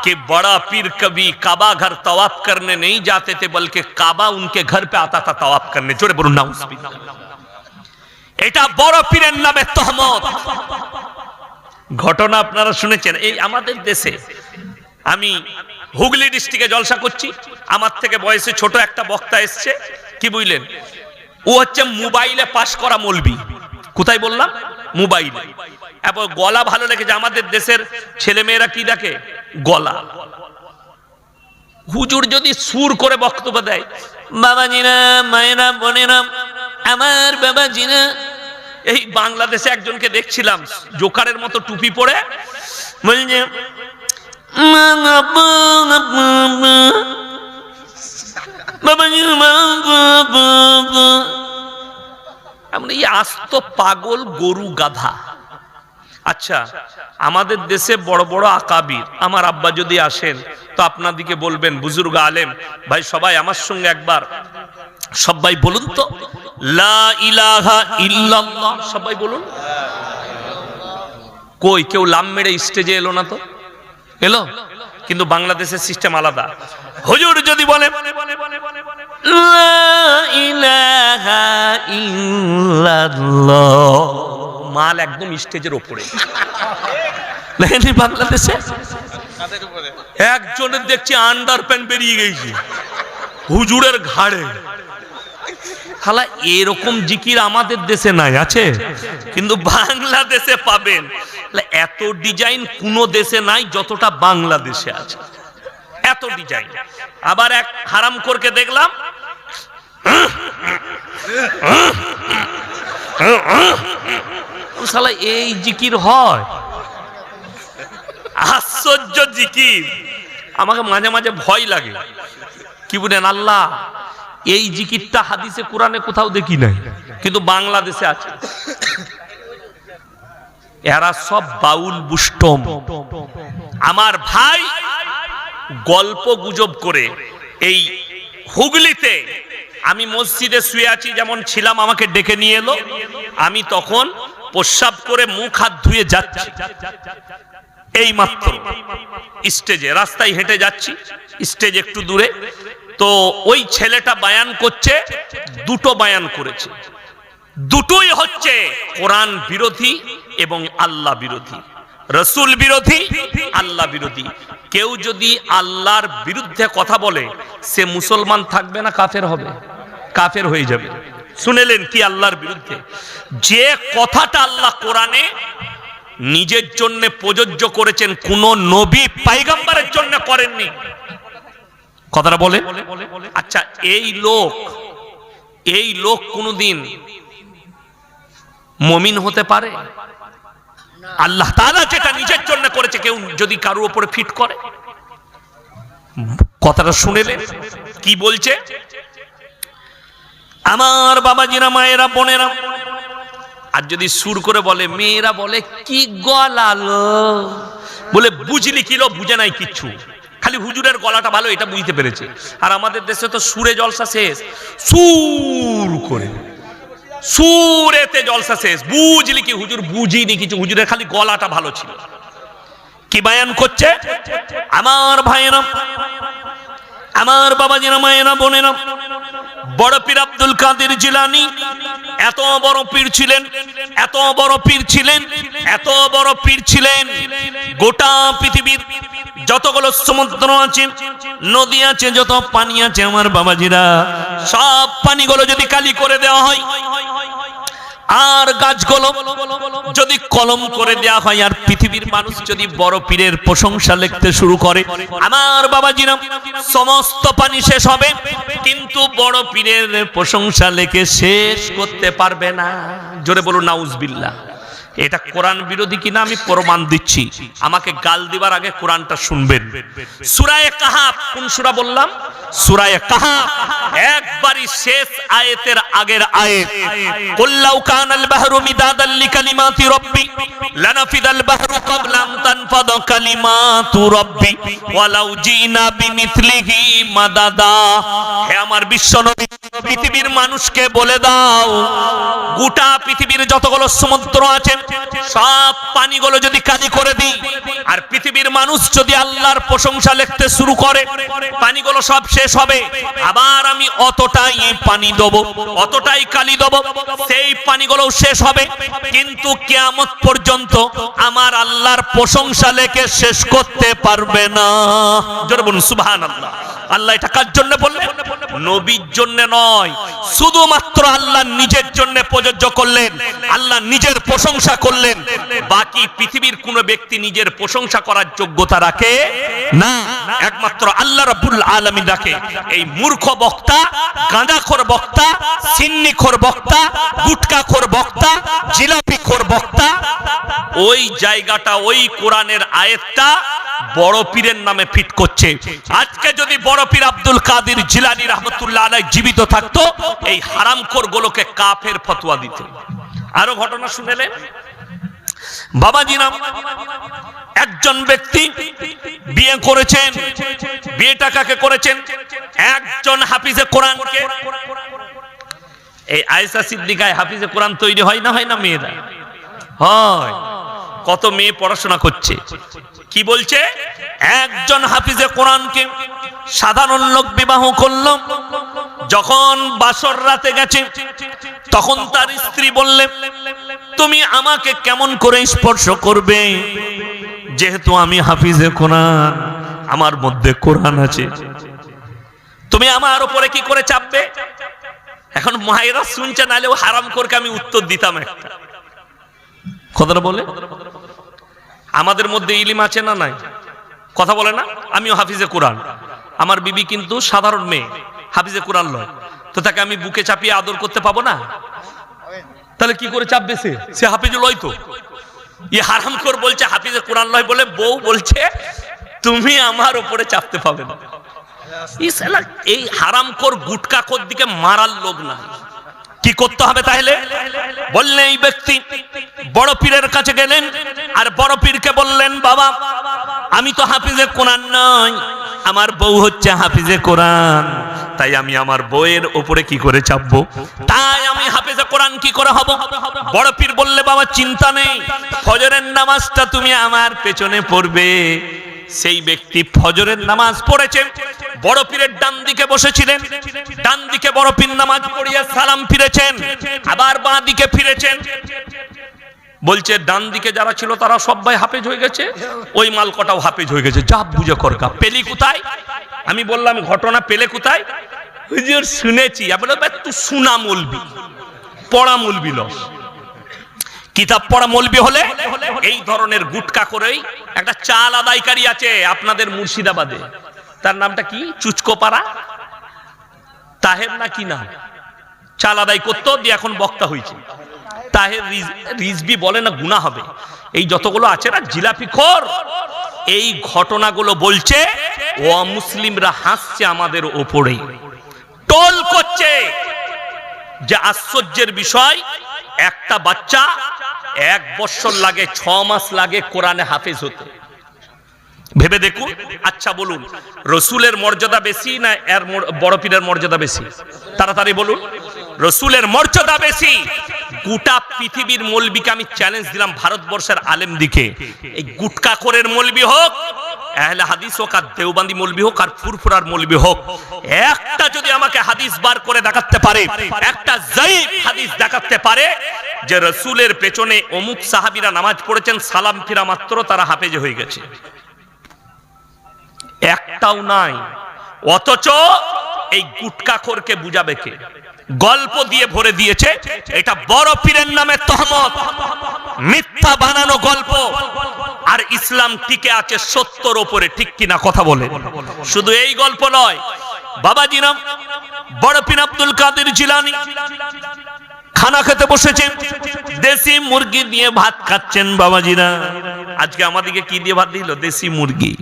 कि बड़ा पीर कभी काबा घर तवाफ करने नहीं जाते थे, बल्कि काबा उनके घर पे आता था तवाफ करने। जोरे बोलुन नाउजुबिल्लाह। এটা বড় পীরের নামে তহমত। ঘটনা আপনারা শুনেছেন। এই আমাদের দেশে, আমি হুগলি ডিস্ট্রিক্টে জলসা করছি, আমার থেকে বয়সে ছোট একটা বক্তা এসছে। কি বুঝলেন? ও হচ্ছে মোবাইলে পাশ করা মৌলবি। কোথায় বললাম? মোবাইলে। এবং গলা ভালো লেগেছে। আমাদের দেশের ছেলে মেয়েরা কি দেখে? গলা। হুজুর যদি সুর করে বক্তব্য দেয়, বাবাজিরা, মায়েরা, বোনেরা, আমার বাবাজিরা। এই বাংলাদেশে একজনকে দেখছিলাম, জোকারের মতো টুপি পরে বলছে, বাবাজি বলে এই আস্ত পাগল গরু গাধা। আচ্ছা, আমাদের দেশে বড় বড় আকাবির, আমার আব্বা যদি আসেন তো আপনাদিকে বলবেন বুজুর্গ আলেম ভাই সবাই আমার সঙ্গে একবার সবাই বলুন তো লা ইলাহা ইল্লাল্লাহ, সবাই বলুন। কই কেউ লাম মেরে স্টেজে এলো না তো? এলো? কিন্তু বাংলাদেশের সিস্টেম আলাদা। হুজুর যদি বলে লা ইলাহা ইল্লাল্লাহ, মাল একদম স্টেজের উপরে। দেখেনি বাংলাদেশে একজনের দেখছি আন্ডার প্যান্ট বেরিয়ে গেছে হুজুরের ঘাড়ে। খালা এরকম জিকির আমাদের দেশে নাই, আছে কিন্তু বাংলাদেশে পাবেন। এত ডিজাইন কোন দেশে নাই যতটা বাংলাদেশে আছে, এত ডিজাইন। আবার এক হারামখোরকে দেখলাম শালা এই জিকির হয়, আশ্চর্য জিকির। আমাকে মাঝে মাঝে ভয় লাগে, কি বলেন আল্লাহ এই জিকিরটা হাদিসে কোরআনে কোথাও দেখি নাই, কিন্তু বাংলাদেশে আছে। এরা সব বাউল বুষ্টম। আমার ভাই গল্প গুজব করে এই হুগলিতে, আমি মসজিদে শুয়ে আছি যেমন ছিলাম, আমাকে ডেকে নিয়ে এলো। আমি তখন প্রস্রাব করে মুখ হাত ধুয়ে যাচ্ছি, এই মাত্র স্টেজে রাস্তায় হেঁটে যাচ্ছি, স্টেজ একটু দূরে। তো ওই ছেলেটা বায়ান করছে, দুটো বায়ান করেছে, দুটোই হচ্ছে কোরআন বিরোধী এবং আল্লাহ বিরোধী, রসুল বিরোধী, আল্লাহ বিরোধী। কেউ যদি আল্লাহর বিরুদ্ধে কথা বলে সে মুসলমান থাকবে না, কাফের হবে, কাফের হয়ে যাবে। শুনেলেন কি আল্লাহর বিরুদ্ধে? যে কথাটা আল্লাহ কোরআনে নিজের জন্য প্রযোজ্য করেছেন, কোন নবী পয়গম্বরের জন্য করেননি, কথাটা বলে। আচ্ছা, এই লোক কোনদিন মুমিন হতে পারে? আল্লাহ তাআলা যেটা নিজের জন্য করেছে কেউ যদি কারোর উপরে ফিট করে, কথাটা শুনেলেন কি বলছে? আমার বাবাজিরা, মায়েরা, বোনেরা, আর যদি সুর করে বলে, মেয়েরা বলে কি গলালো, বলে বুঝলি কিলো, বুঝে নাই কিচ্ছু, খালি হুজুরের গলাটা ভালো এটা বুঝতে পেরেছে। আর আমাদের দেশে তো সুরে জলসা শেষ, সুর করে সুরেতে জলসা শেষ, বুঝলি কি, হুজুর বুঝিনি কিছু, হুজুরের খালি গলাটা ভালো ছিল। কি বায়ান করছে? আমার ভাইয়েরা, আমার বাবাজিরা, মায়েরা, বোনেরা, বড় পীর আব্দুল কাদের জিলানী এত বড় পীর ছিলেন, এত বড় পীর ছিলেন, এত বড় পীর ছিলেন, গোটা পৃথিবীর যতগুলো সমুদ্র আছে, নদী আছে, যত পানি আছে, আমার বাবাজিরা, সব পানিগুলো যদি কালি করে দেওয়া হয়, আর গাছগুলো যদি কলম করে দেওয়া হয়, আর পৃথিবীর মানুষ যদি বড় পীরের প্রশংসা লিখতে শুরু করে, আমার বাবাজিরা, সমস্ত পানি শেষ হবে, কিন্তু বড় পীরের প্রশংসা লিখে শেষ করতে পারবে না। জোরে বলুন নাউজুবিল্লাহ। এটা কোরআন বিরোধী কিনা আমি প্রমাণ দিচ্ছি, আমাকে গাল দিবার আগে কোরআনটা শুনবেন। সূরা কাহাফ, কোন সূরা বললাম? সূরা কাহাফ, একবারই শেষ আয়াতের আগের আয়াত, কুল লাউ কানাল বাহরু মিদাদাল লিকালিমাতি রাব্বি লানাফিদাল বাহরু ক্বাবলা আন তানফাদা কালিমাতু রাব্বি ওয়ালাউ জিনা বিমিথলিহি মাদাদা। হে আমার বিশ্বনবী, পৃথিবীর মানুষকে বলে দাও, গোটা পৃথিবীর যতগুলো সমুদ্র আছে সব পানিগুলো যদি কালি করে দিই, আর পৃথিবীর মানুষ যদি আল্লাহর প্রশংসা লিখতে শুরু করে, পানিগুলো সব শেষ হবে, আবার আমি অতটাই পানি দেব, অতটাই কালি দেব, সেই পানিগুলো শেষ হবে, কিন্তু কিয়ামত পর্যন্ত আমার আল্লাহর প্রশংসা লিখে শেষ করতে পারবে না। জোরে বলুন সুবহানাল্লাহ। আল্লাহ এটা কার জন্য বললেন? নবীর জন্য নয়, শুধুমাত্র আল্লাহ নিজের জন্য প্রযোজ্য করলেন, আল্লাহ নিজের প্রশংসা করলেন। বাকি পৃথিবীর কোন ব্যক্তি নিজের প্রশংসা করার যোগ্যতা রাখে না, একমাত্র আল্লাহ রাব্বুল আলামিন রাখে। এই মূর্খ বক্তা, গাঁজাখোর বক্তা, সিন্নিখোর বক্তা, গুটকাখোর বক্তা, জিলাপিখোর বক্তা, ওই জায়গাটা, ওই কোরআনের আয়াতটা বড় পীরের নামে ফিট করছে। আজকে যদি বড় পীর আব্দুল কাদের জিলানী রাহমাতুল্লাহ আলাইহি জীবিত থাকতো, এই হারামখোর গুলোকে কাফের ফতোয়া দিত। আরো ঘটনা শুনেলেন বাবাজিরা, একজন ব্যক্তি বিয়ে করেছেন, বিয়েটা কাকে করেছেন? একজন হাফিজে কোরআনকে। এই আয়েশা সিদ্দিকায় হাফিজে কোরআন তৈরি হয় না, হয় না? মেয়েরা হয়, কত মেয়ে পড়াশোনা করছে। কি বলছে? একজন হাফিজে কোরআনকে সাধারণ লোক বিবাহ করল। যখন বাসর রাতে গেছে, তখন তার স্ত্রী বললে, তুমি আমাকে কেমন করে স্পর্শ করবে, যেহেতু আমি হাফিজে কোরআন, আমার মধ্যে কোরআন আছে, তুমি আমার উপরে কি করে চাপবে? এখন মায়েরা শুনছে, নাহলেও হারাম করকে আমি উত্তর দিতাম একটা কথাটা বলে। আমাদের মধ্যে ইলিম আছে না নাই? কথা বলে না? আমিও হাফিজে কোরআন, আমার বিবি কিন্তু সাধারণ মেয়ে, হাফিজে কোরআন লয়, তো তাকে আমি বুকে চাপিয়ে আদর করতে পাবো না? তাহলে কি করে চাপবে? সে হাফিজ লয় তো। এই হারামখোর বলছে হাফিজে কোরআন লয় বলে, বউ বলছে তুমি আমার উপরে চাপতে পাবে না। এই হারামখোর গুটকাখোর দিকে মারার লোক না। কি করতে হবে তাহলে? বললেন এই ব্যক্তি বড় পীরের কাছে গেলেন, আর বড় পীরকে বললেন, বাবা আমি তো হাফিজে কোরআন নই, আমার বউ হচ্ছে হাফিজে কোরআন, তাই আমি আমার বউয়ের উপরে কি করে চাপবো? তাই আমি হাফিজে কোরআন কি করে হব? বড় পীর বললে, বাবা চিন্তা নেই, ফজরের নামাজটা তুমি আমার পেছনে পড়বে। সেই ব্যক্তি ফজরের নামাজ পড়েছে, বড় পীরের ডান দিকে বসেছিলেন, ডান দিকে বড় পীর নামাজ পড়িয়ে সালাম ফিরেছেন, আবার বাঁ দিকে ফিরেছেন। বলছে ডান দিকে যারা ছিল তারা সবাই হাফেজ হয়ে গেছে, ওই মাল কটাও হাফেজ হয়ে গেছে, যা বুঝে করকা। পেলি কোথায়? আমি বললাম ঘটনা পেলে কোথায়? হুজুর শুনেছি। আমি বললাম তুই শোনা মৌলবি, পড়া মৌলবি লস। কিতাব পড়া মৌলবি হলে এই ধরনের গুটকা করেই। একটা চাল আদায়কারী আছে আপনাদের মুর্শিদাবাদে, তার নামটা কি? চুচকোপাড়া তাহের না কি নাম? চাল আদায় করতো, দিয়ে এখন বক্তা হয়েছে। তাহের রিজবি বলে না, গুনাহ হবে। এই যতগুলো আছে না জিলাপি খোর, এই ঘটনাগুলো বলছে ও মুসলিমরা হাসছে আমাদের ওপরে, টোল করছে। যে আশ্চর্যের বিষয়, একটা বাচ্চা 1 বছর লাগে, 6 মাস লাগে কোরআনে হাফেজ হতে। ভেবে দেখুন। আচ্ছা বলুন, রসুলের মর্যাদা বেশি না এর বড় পীরের মর্যাদা বেশি? তাড়াতাড়ি বলুন। রসুলের মর্যাদা বেশি। গোটা পৃথিবীর মৌলবীকে আমি চ্যালেঞ্জ দিলাম, ভারতবর্ষের আলেম দিকে, এই গুটকাখোরের মৌলবী হোক, আহলে হাদিস হোক, আর দেওবন্দি মৌলবী হোক, আর ফুরফুরার মৌলবী হোক, একটা যদি আমাকে হাদিস বার করে দেখাতে পারে, একটা যায়িফ হাদিস দেখাতে পারে যে রসুলের পেছনে অমুক সাহাবীরা নামাজ পড়েছেন, সালাম ফিরা মাত্র তারা হাফেজ হয়ে গেছে, একটাও নাই। অথচ এই গুটকাখোরকে বুঝাবে কে? গল্প দিয়ে ভরে দিয়েছে। এটা বড় পীরের নামে তহমত, মিথ্যা বানানো গল্প। আর ইসলাম টিকে আছে সত্যর উপরে, ঠিক কিনা কথা বলে? শুধু এই গল্প নয় বাবাজিরাম, বড় পীর আব্দুল কাদের জিলানী খানা খেতে বসেছেন, দেশি মুরগি দিয়ে ভাত খাচ্ছেন। বাবাজিরা আজকে আমাদেরকে কি দিয়ে ভাত দিল? দেশি মুরগি।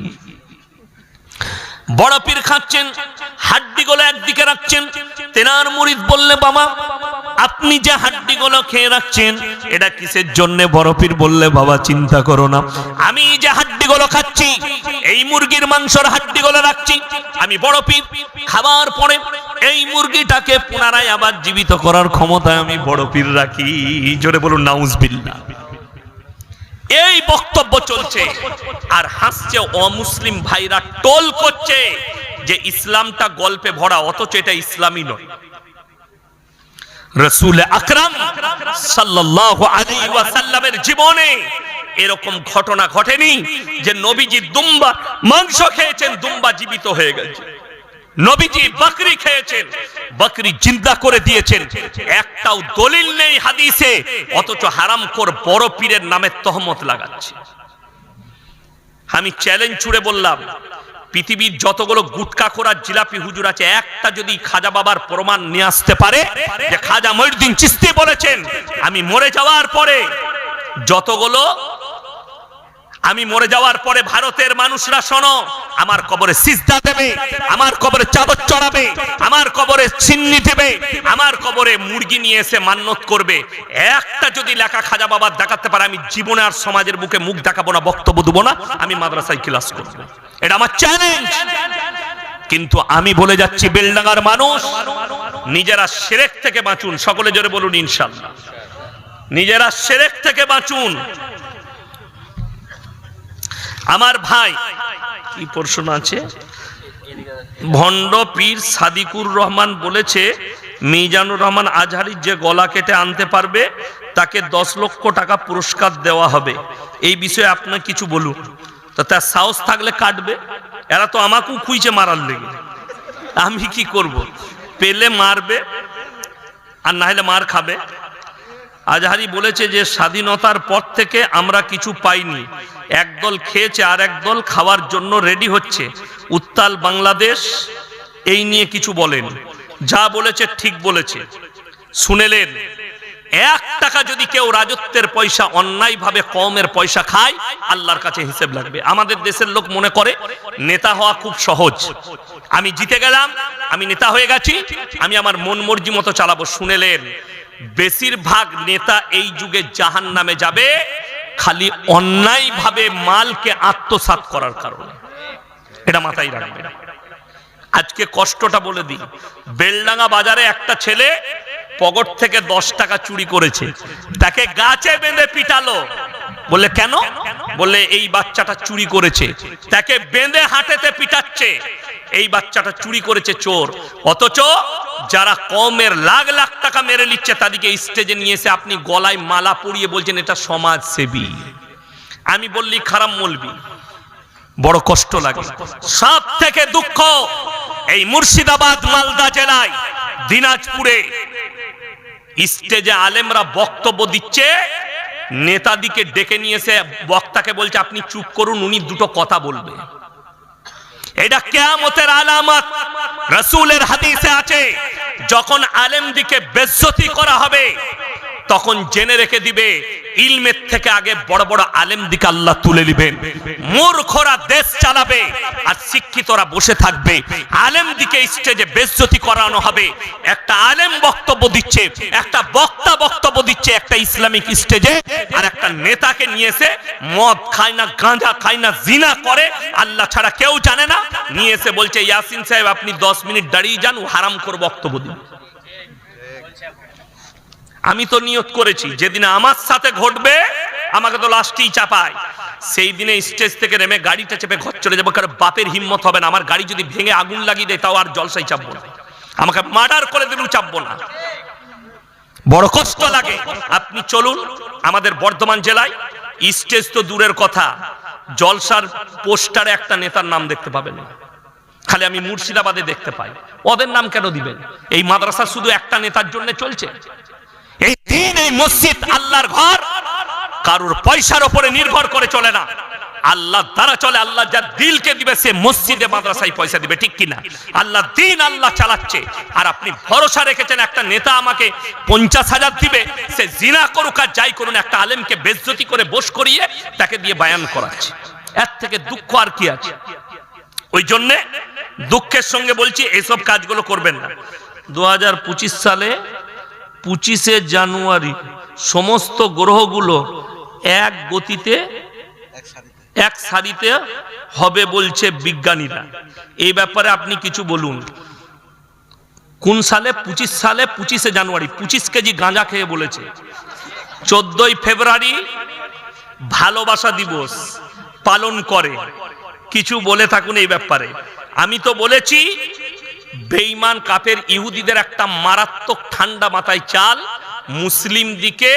বড় পীর খাচ্ছেন, হাড্ডিগুলো একদিকে রাখছেন। তেনার মুরিদ বললে, বাবা আপনি যে হাড্ডিগুলো খেয়ে রাখছেন এটা কিসের জন্য? বড় পীর বললে, বাবা চিন্তা করো না, আমি যে হাড্ডিগুলো খাচ্ছি, এই মুরগির মাংসের হাড্ডিগুলো রাখছি, আমি বড় পীর খাবার পরে এই মুরগিটাকে পুনরায় আবার জীবিত করার ক্ষমতা আমি বড় পীর রাখি। জোরে বলুন নাউজুবিল্লাহ। এই বক্তব্য চলছে, আর হাসছে অমুসলিম ভাইরা, টোল করছে যে ইসলামটা গল্পে ভরা, অথচ এটা ইসলামই নয়। রাসূল আকরাম সাল্লাল্লাহু আলাইহি ওয়াসাল্লামের জীবনে এরকম ঘটনা ঘটেনি যে নবীজি দুম্বা মাংস খেয়েছেন, দুম্বা জীবিত হয়ে গেছে। নবীজি বকরি খেয়েছেন, বকরি জিন্দা করে দিয়েছেন। একটাও দলিল নেই হাদিসে, অথচ হারামখোর বড় পীরের নামে তহমত লাগাচ্ছে। আমি চ্যালেঞ্জ ছুড়ে বললাম, পৃথিবীর যতগুলো গুটকাখোর আর জিলাপি হুজুর আছে, একটা যদি খাজা বাবার প্রমাণ নিয়ে আসতে পারে যে খাজা মঈনুদ্দিন চিশতি বলেছেন আমি মরে যাওয়ার পরে যতগুলো আমি মরে যাওয়ার পরে ভারতের মানুষরা শোনো, আমার কবরে সিজদা দেবে, আমার কবরে চাদর চড়াবে, আমার কবরে সিন্নি দেবে, আমার কবরে মুরগি নিয়ে এসে মান্নত করবে। একটা যদি লেখা খাজা বাবার দেখাতে পারে, আমি জীবনে আর সমাজের বুকে মুখ দেখাবো না, বক্তব্য দেবো না, আমি মাদ্রাসায় ক্লাস করব। এটা আমার চ্যালেঞ্জ। কিন্তু আমি বলে যাচ্ছি, বেলডাঙ্গার মানুষ নিজেরা শিরক থেকে বাঁচুন। সকলে জোরে বলুন ইনশাআল্লাহ। নিজেরা শিরক থেকে বাঁচুন। আমার ভাই কি প্রশ্ন আছে? ভণ্ড পীর সাদিকুর রহমান বলেছে, মিজানুর রহমান আজহারীর যে গলা কেটে আনতে পারবে তাকে 10 লক্ষ টাকা পুরস্কার দেওয়া হবে। এই বিষয়ে আপনার কিছু বলুন। তো তার সাহস থাকলে কাটবে। এরা তো আমাকেও খুঁজে মারার লেগে, আমি কি করব? পেলে মারবে আর না হলে মার খাবে। আজহারী বলেছে যে স্বাধীনতার পর থেকে আমরা কিছু পাইনি, একদল খেয়েছে আর একদল খাওয়ার জন্য রেডি হচ্ছে। উত্তাল বাংলাদেশ এই নিয়ে কিছু বলেন। যা বলেছে ঠিক বলেছে, শুনেলেন। 1 টাকা যদি কেউ রাজত্বের পয়সা অন্যায়ভাবে কওমের পয়সা খায়, আল্লাহর কাছে হিসেব লাগবে। আমাদের দেশের লোক মনে করে নেতা হওয়া খুব সহজ, আমি জিতে গেলাম, আমি নেতা হয়ে গেছি, আমি আমার মন মর্জি মতো চালাবো। শুনেলেন, বেশিরভাগ নেতা এই যুগে জাহান্নামে যাবে খালি অন্যায়ভাবে মালকে আত্মসাৎ করার কারণে। এটা মাথায় রাখবেন। আজকে কষ্টটা বলে দিই। বেলডাঙ্গা বাজারে একটা ছেলে পকেট থেকে 10 টাকা চুরি করেছে, তাকে গাছে বেঁধে পিটালো। বলে কেন? বলে এই বাচ্চাটা চুরি করেছে। তাকে বেঁধে হাঁটেতে পিটাচ্ছে, এই বাচ্চাটা চুরি করেছে, চোর। অথচ যারা কওমের লাখ লাখ টাকা মেরে নিচ্ছে তাদেরকে স্টেজে নিয়ে এসে আপনি গলায় মালা পরিয়ে বলছেন এটা সমাজসেবী। আমি বললি খারাপ মৌলবি। বড় কষ্ট লাগে। সব থেকে দুঃখ, এই মুর্শিদাবাদ, মালদা জেলায়, দিনাজপুরে স্টেজে আলেমরা বক্তব্য দিচ্ছে, নেতাদিকে ডেকে নিয়ে এসে বক্তাকে বলছে আপনি চুপ করুন, উনি দুটো কথা বলবে। এটা কিয়ামতের আলামত। রাসূলের হাদিসে আছে, যখন আলেমদিকে বেইজ্জতি করা হবে তখন জেনে রেখে দিবে ইলমের থেকে আগে বড় বড় আলেমদিকে আল্লাহ তুলে নেবেন। মূর্খরা দেশ চালাবে আর শিক্ষিতরা বসে থাকবে। আলেমদিকে স্টেজে বেইজ্জতি করানো হবে। একটা আলেম বক্তব্য দিচ্ছে, একটা বক্তা বক্তব্য দিচ্ছে একটা ইসলামিক স্টেজে, আর একটা নেতাকে নিয়ে এসে মদ খায় না, গাঁজা খায় না, জিনা করে, আল্লাহ ছাড়া কেউ জানে না, নিয়ে এসে বলছে ইয়াসিন সাহেব আপনি 10 মিনিট দাঁড়িয়ে যান, ও হারাম করে বক্তব্য দিন। আমি তো নিয়ত করেছি যেদিন আমার সাথে ঘটবে আমাকে তো লাস্টেই চাপায়, সেই দিনে স্টেজ থেকে নেমে গাড়িটা চেপে ঘর চলে যাবো। কারণ বাপের হিম্মত হবে না, আমার গাড়ি যদি ভেঙে আগুন লাগিয়ে দেয় তাও আর জলসাই চাপবো না, আমাকে মার্ডার করে দিলেও চাপবো না। বড় কষ্ট লাগে। আপনি চলুন আমাদের বর্ধমান জেলায়, স্টেজ তো দূরের কথা, জলসার পোস্টারে একটা নেতার নাম দেখতে পাবেন না। খালি আমি মুর্শিদাবাদে দেখতে পাই। ওদের নাম কেন দিবেন? এই মাদ্রাসা শুধু একটা নেতার জন্য চলছে। এই দিন, এই মসজিদ আল্লাহর ঘর, কারুর পয়সার উপরে নির্ভর করে চলে না, আল্লাহ দ্বারা চলে। আল্লাহ যার দিলকে দিবে সে মসজিদে মাদ্রাসায় পয়সা দিবে, ঠিক কিনা? আল্লাহ দিন আল্লাহ চালাচ্ছে। আর আপনি ভরসা রেখেছেন একটা নেতা আমাকে 50,000 দিবে, সে জিনা করুক আর যাই করুন, একটা আলেমকে বেইজ্জতি করে বস করিয়ে তাকে দিয়ে বয়ান করাচ্ছে। এর থেকে দুঃখ আর কি আছে? ওই জন্যে দুঃখের সঙ্গে বলছি এসব কাজগুলো করবেন না। 2025 সালে 25শে জানুয়ারি সমস্ত গ্রহগুলো এক গতিতে এক সারিতে হবে বলছে বিজ্ঞানীরা। এই ব্যাপারে আপনি কিছু বলুন। কোন সালে? 25 সালে 25শে জানুয়ারি 25 কেজি গাঁজা খেয়ে বলেছে। 14ই ফেব্রুয়ারি ভালোবাসা দিবস পালন করে। কিছু বলে থাকুন এই ব্যাপারে। আমি তো বলেছি বেঈমান কাফের ইহুদিদের একটা মারাত্মক ঠান্ডা মাথায় চাল, মুসলিম দিকে